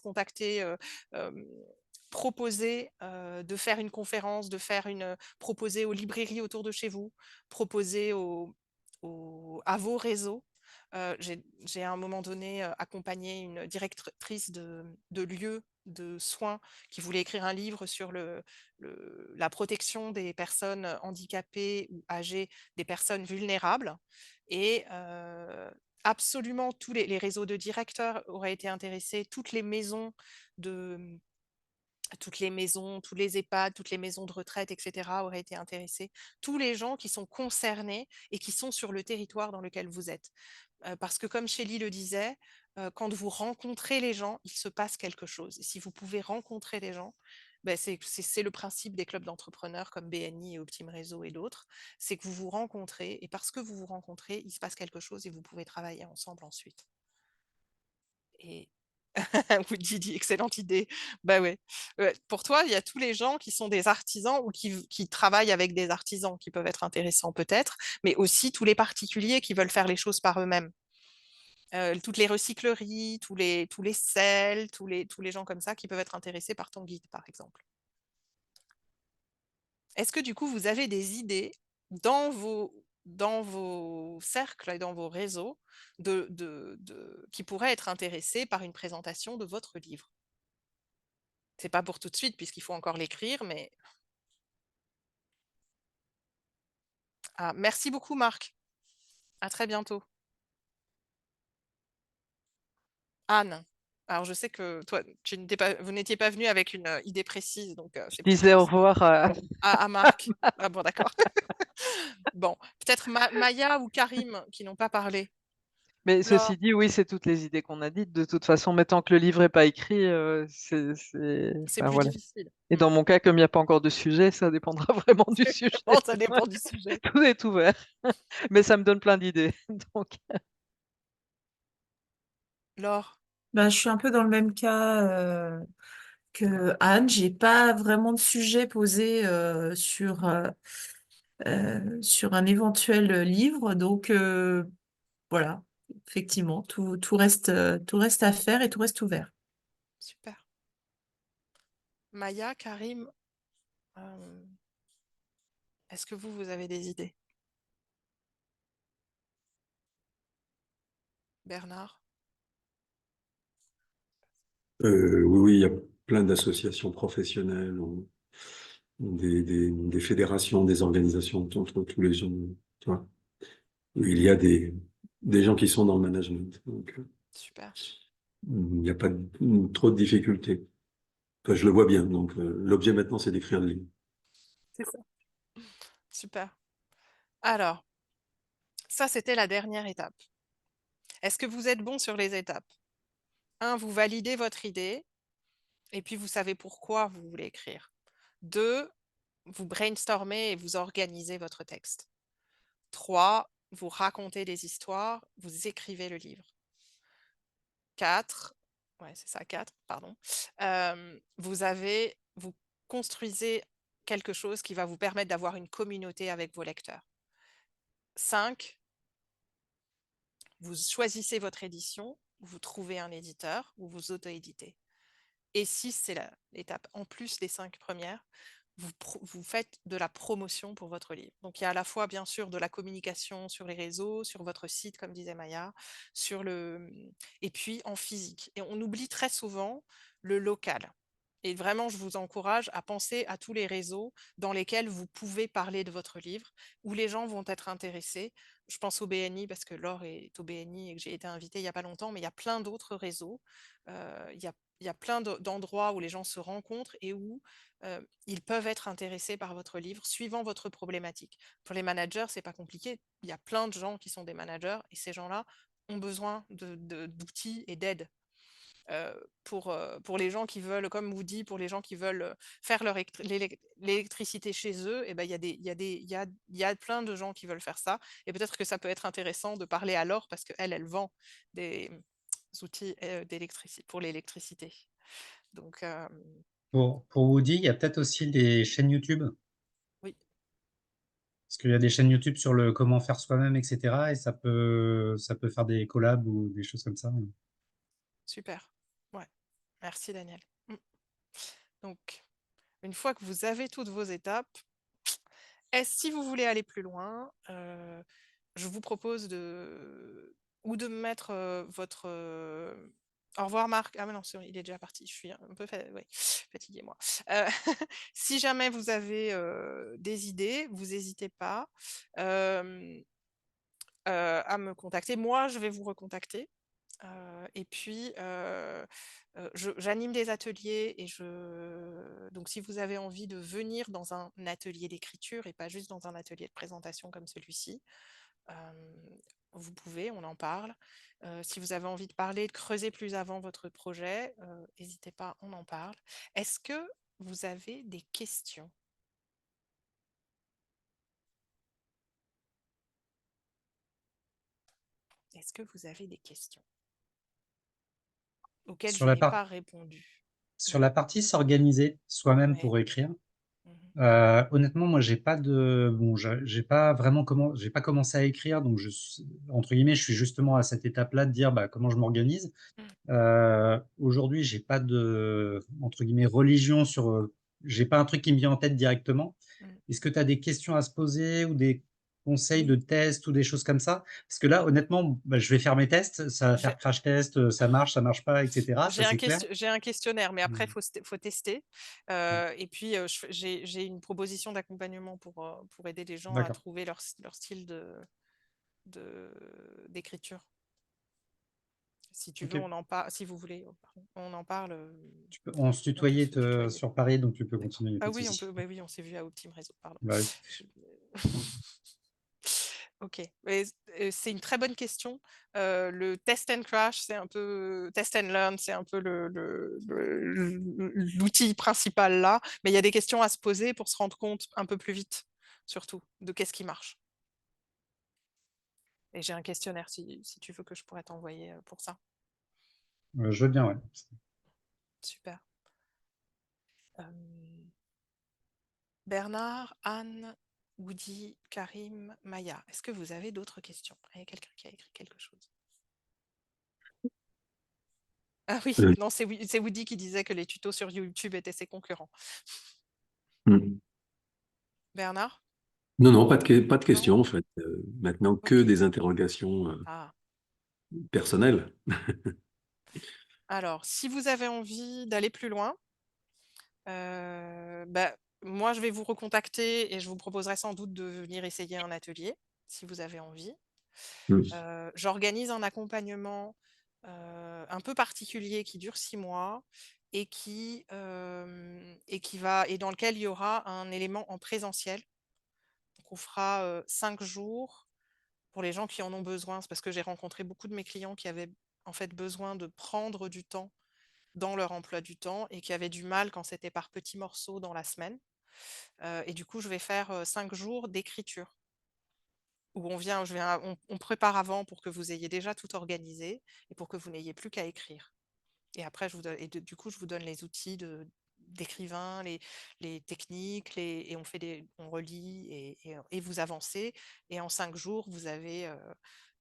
proposez de faire une conférence, proposer aux librairies autour de chez vous, proposer à vos réseaux. J'ai à un moment donné accompagné une directrice de lieu de soins qui voulait écrire un livre sur la protection des personnes handicapées ou âgées, des personnes vulnérables. Et absolument tous les réseaux de directeurs auraient été intéressés, toutes les maisons, tous les EHPAD, toutes les maisons de retraite, etc., auraient été intéressés. Tous les gens qui sont concernés et qui sont sur le territoire dans lequel vous êtes. Parce que comme Shelley le disait, quand vous rencontrez les gens, il se passe quelque chose. Et si vous pouvez rencontrer les gens, ben c'est le principe des clubs d'entrepreneurs comme BNI et Optime Réseau et d'autres, c'est que vous vous rencontrez, et parce que vous vous rencontrez, il se passe quelque chose et vous pouvez travailler ensemble ensuite. Et oui, Didi, excellente idée. Bah ouais. Pour toi, il y a tous les gens qui sont des artisans ou qui travaillent avec des artisans qui peuvent être intéressants peut-être, mais aussi tous les particuliers qui veulent faire les choses par eux-mêmes. Toutes les recycleries, tous les sels, tous les gens comme ça qui peuvent être intéressés par ton guide, par exemple. Est-ce que du coup, vous avez des idées dans vos cercles et dans vos réseaux qui pourraient être intéressés par une présentation de votre livre? C'est pas pour tout de suite, puisqu'il faut encore l'écrire, mais... Ah, merci beaucoup, Marc. À très bientôt. Anne, alors je sais que toi, vous n'étiez pas venu avec une idée précise, donc Je c'est disais au revoir à Marc. Ah bon, d'accord. Bon, peut-être Maya ou Karim qui n'ont pas parlé. Mais Laure, ceci dit, oui, c'est toutes les idées qu'on a dites. De toute façon, mais tant que le livre n'est pas écrit, c'est enfin, plus voilà. difficile. Et dans mon cas, comme il n'y a pas encore de sujet, ça dépendra vraiment du sujet. Bon, ça dépend du sujet. Tout est ouvert. Mais ça me donne plein d'idées. Donc, Laure, Ben, je suis un peu dans le même cas que Anne. J'ai pas vraiment de sujet posé sur un éventuel livre. Donc voilà, effectivement, tout reste à faire et tout reste ouvert. super. Maya, Karim, euh, est-ce que vous avez des idées? Bernard? Oui, oui, il y a plein d'associations professionnelles, ou des fédérations, des organisations entre tous les gens, tu vois. Où il y a des gens qui sont dans le management. Donc, Super. il n'y a pas trop de difficultés. Enfin, je le vois bien. Donc, l'objet maintenant, c'est d'écrire le livre. C'est ça. Super. Alors, ça, c'était la dernière étape. Est-ce que vous êtes bon sur les étapes? 1, vous validez votre idée et puis vous savez pourquoi vous voulez écrire. 2, vous brainstormez et vous organisez votre texte. 3, vous racontez des histoires, vous écrivez le livre. 4, ouais, c'est ça, 4, pardon. Vous construisez quelque chose qui va vous permettre d'avoir une communauté avec vos lecteurs. 5, vous choisissez votre édition, vous trouvez un éditeur ou vous auto-éditez. Et 6, c'est l'étape en plus des 5 premières, vous faites de la promotion pour votre livre. Donc il y a à la fois bien sûr de la communication sur les réseaux, sur votre site comme disait Maya, et puis en physique. Et on oublie très souvent le local. Et vraiment, je vous encourage à penser à tous les réseaux dans lesquels vous pouvez parler de votre livre, où les gens vont être intéressés. Je pense au BNI parce que Laure est au BNI et que j'ai été invitée il n'y a pas longtemps, mais il y a plein d'autres réseaux. Il y a plein d'endroits où les gens se rencontrent et où ils peuvent être intéressés par votre livre suivant votre problématique. Pour les managers, c'est pas compliqué. Il y a plein de gens qui sont des managers et ces gens-là ont besoin d'outils et d'aide. Pour les gens qui veulent, comme Woody, pour les gens qui veulent faire l'électricité chez eux, et ben, il y a plein de gens qui veulent faire ça. Et peut-être que ça peut être intéressant de parler à Laure parce qu'elle, elle vend des outils pour l'électricité. Donc, Pour Woody, il y a peut-être aussi des chaînes YouTube. oui. Parce qu'il y a des chaînes YouTube sur le comment faire soi-même, etc. Et ça peut faire des collabs ou des choses comme ça. Super. Ouais. Merci, Daniel. Donc, une fois que vous avez toutes vos étapes, si vous voulez aller plus loin, je vous propose de mettre votre... Au revoir Marc. Ah mais non, il est déjà parti. Je suis un peu fatiguée moi. Si jamais vous avez des idées, vous n'hésitez pas à me contacter. Moi, je vais vous recontacter. Et puis, j'anime des ateliers donc si vous avez envie de venir dans un atelier d'écriture et pas juste dans un atelier de présentation comme celui-ci, vous pouvez, on en parle. Si vous avez envie de parler, de creuser plus avant votre projet, n'hésitez pas, on en parle. Est-ce que vous avez des questions? Est-ce que vous avez des questions auxquelles Sur je la, n'ai par- pas répondu? sur la partie s'organiser soi-même Ouais. pour écrire, Mhm. honnêtement, moi, j'ai pas commencé à écrire, donc entre guillemets, je suis justement à cette étape-là de dire comment je m'organise. Aujourd'hui, j'ai pas de entre guillemets religion j'ai pas un truc qui me vient en tête directement. Est-ce que tu as des questions à se poser ou des conseils de Oui. tests ou des choses comme ça? Parce que là, honnêtement, je vais faire mes tests, ça va faire crash test, ça marche pas, etc. Ça, c'est clair. J'ai un questionnaire, mais après, faut tester. Et puis, j'ai une proposition d'accompagnement pour aider les gens à D'accord. trouver leur style d'écriture. Si tu veux, Ok. on en parle. Si vous voulez, pardon, on en parle. On se On peut tutoyait se tutoyer. sur Paris, donc tu peux D'accord. continuer, y a pas Ah de oui, souci. oui, on s'est vu à Optim Réseau, pardon. Bah oui. Ok, c'est une très bonne question. Le test and crash, c'est un peu test and learn, c'est un peu l'outil principal là. Mais il y a des questions à se poser pour se rendre compte un peu plus vite, surtout, de qu'est-ce qui marche. Et j'ai un questionnaire si tu veux que je pourrais t'envoyer pour ça. Je veux bien, ouais. Super. Bernard, Anne, Woody, Karim, Maya, est-ce que vous avez d'autres questions? Il y a quelqu'un qui a écrit quelque chose. Ah oui, non, c'est Woody qui disait que les tutos sur YouTube étaient ses concurrents. Bernard? Non, pas de Non? questions en fait. Maintenant, que Ok. des interrogations Ah. personnelles. Alors, si vous avez envie d'aller plus loin, moi, je vais vous recontacter et je vous proposerai sans doute de venir essayer un atelier, si vous avez envie. J'organise un accompagnement un peu particulier qui dure 6 mois et et dans lequel il y aura un élément en présentiel. Donc on fera 5 jours pour les gens qui en ont besoin. C'est parce que j'ai rencontré beaucoup de mes clients qui avaient en fait besoin de prendre du temps dans leur emploi du temps et qui avaient du mal quand c'était par petits morceaux dans la semaine. Et du coup, je vais faire 5 jours d'écriture où on prépare avant pour que vous ayez déjà tout organisé et pour que vous n'ayez plus qu'à écrire. Et après, du coup, je vous donne les outils d'écrivain, les techniques, et on relit et vous avancez. Et en 5 jours, vous aurez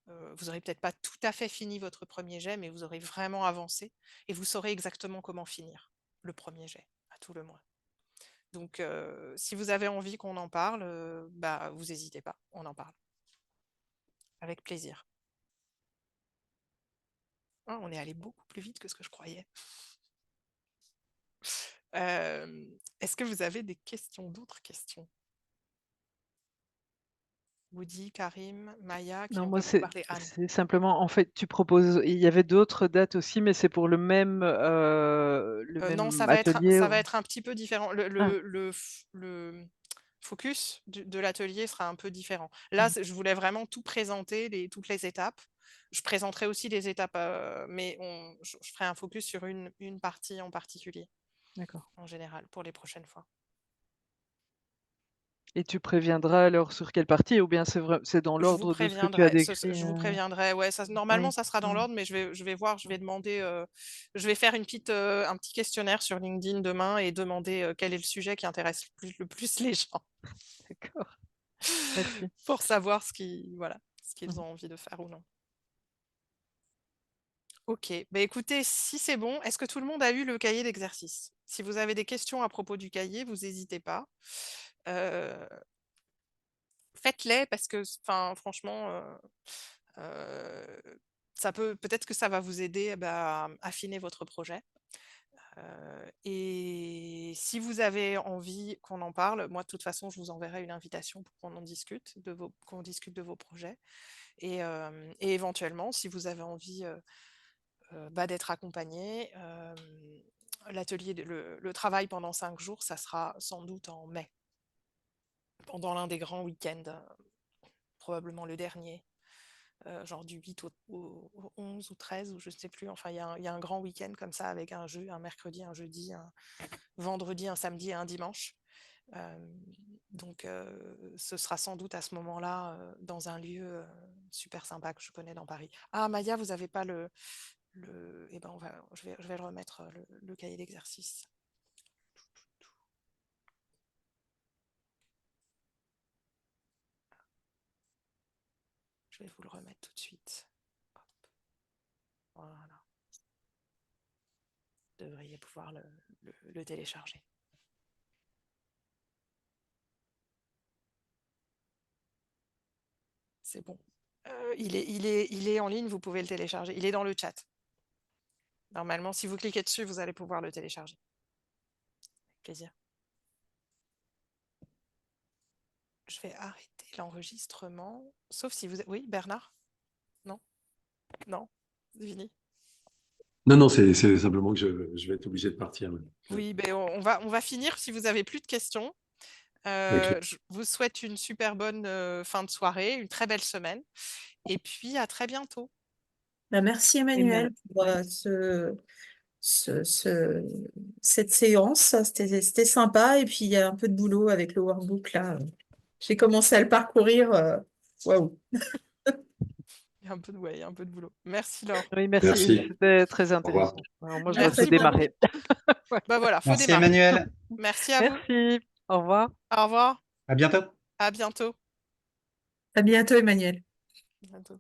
peut-être pas tout à fait fini votre premier jet, mais vous aurez vraiment avancé et vous saurez exactement comment finir le premier jet, à tout le moins. Donc, si vous avez envie qu'on en parle, vous n'hésitez pas, on en parle. Avec plaisir. Ah, on est allé beaucoup plus vite que ce que je croyais. Est-ce que vous avez d'autres questions? Woody, Karim, Maya, qui Non, on moi, va vous parler? Anne. c'est simplement, en fait, tu proposes, il y avait d'autres dates aussi, mais c'est pour le même Non, ça atelier. va être un petit peu différent. Le focus de l'atelier sera un peu différent. Là, je voulais vraiment tout présenter, toutes les étapes. Je présenterai aussi les étapes, mais je ferai un focus sur une partie en particulier, D'accord. en général, pour les prochaines fois. Et tu préviendras alors sur quelle partie, ou bien c'est dans Je vous l'ordre de ce que tu as préviendrai. décrit? Je vous préviendrai. Ouais, normalement, Oui. ça sera dans l'ordre, mais je vais voir, je vais demander, je vais faire un petit questionnaire sur LinkedIn demain et demander quel est le sujet qui intéresse le plus les gens. D'accord. Merci. Pour savoir ce qu'ils ont envie de faire ou non. Ok, écoutez, si c'est bon, est-ce que tout le monde a eu le cahier d'exercice? Si vous avez des questions à propos du cahier, vous n'hésitez pas. Faites-les parce que, franchement, peut-être que ça va vous aider à affiner votre projet. Et si vous avez envie qu'on en parle, moi de toute façon, je vous enverrai une invitation pour qu'on en discute, qu'on discute de vos projets. Et éventuellement, si vous avez envie d'être accompagné, le travail pendant 5 jours, ça sera sans doute en mai, pendant l'un des grands week-ends, probablement le dernier. Genre du 8 au 11 ou 13, ou je ne sais plus. Enfin, il y a un grand week-end comme ça avec un mercredi, un jeudi, un vendredi, un samedi et un dimanche. Donc, ce sera sans doute à ce moment-là dans un lieu super sympa que je connais dans Paris. Ah, Maya, vous n'avez pas eh ben je vais le remettre, le cahier d'exercice. Je vais vous le remettre tout de suite. Hop. Voilà. Vous devriez pouvoir le télécharger. C'est bon. Il est en ligne, vous pouvez le télécharger. Il est dans le chat. Normalement, si vous cliquez dessus, vous allez pouvoir le télécharger. Avec plaisir. Je vais arrêter l'enregistrement. Sauf si vous... Oui, Bernard? Non? Non? Fini? Non, c'est simplement que je vais être obligé de partir. Oui, on va finir si vous n'avez plus de questions. Je vous souhaite une super bonne fin de soirée, une très belle semaine. Et puis, à très bientôt. Merci Emmanuel pour cette séance. C'était sympa. Et puis, il y a un peu de boulot avec le workbook là. J'ai commencé à le parcourir. Waouh! Il y a un peu de boulot. Merci Laure. Oui, merci. Merci. C'était très Au revoir. intéressant. Alors, moi, je Merci dois Merci beaucoup. démarrer. Voilà, faut Merci démarrer. Emmanuel. Merci à vous. Merci. Au revoir. Au revoir. À bientôt. À bientôt. À bientôt Emmanuel. À bientôt.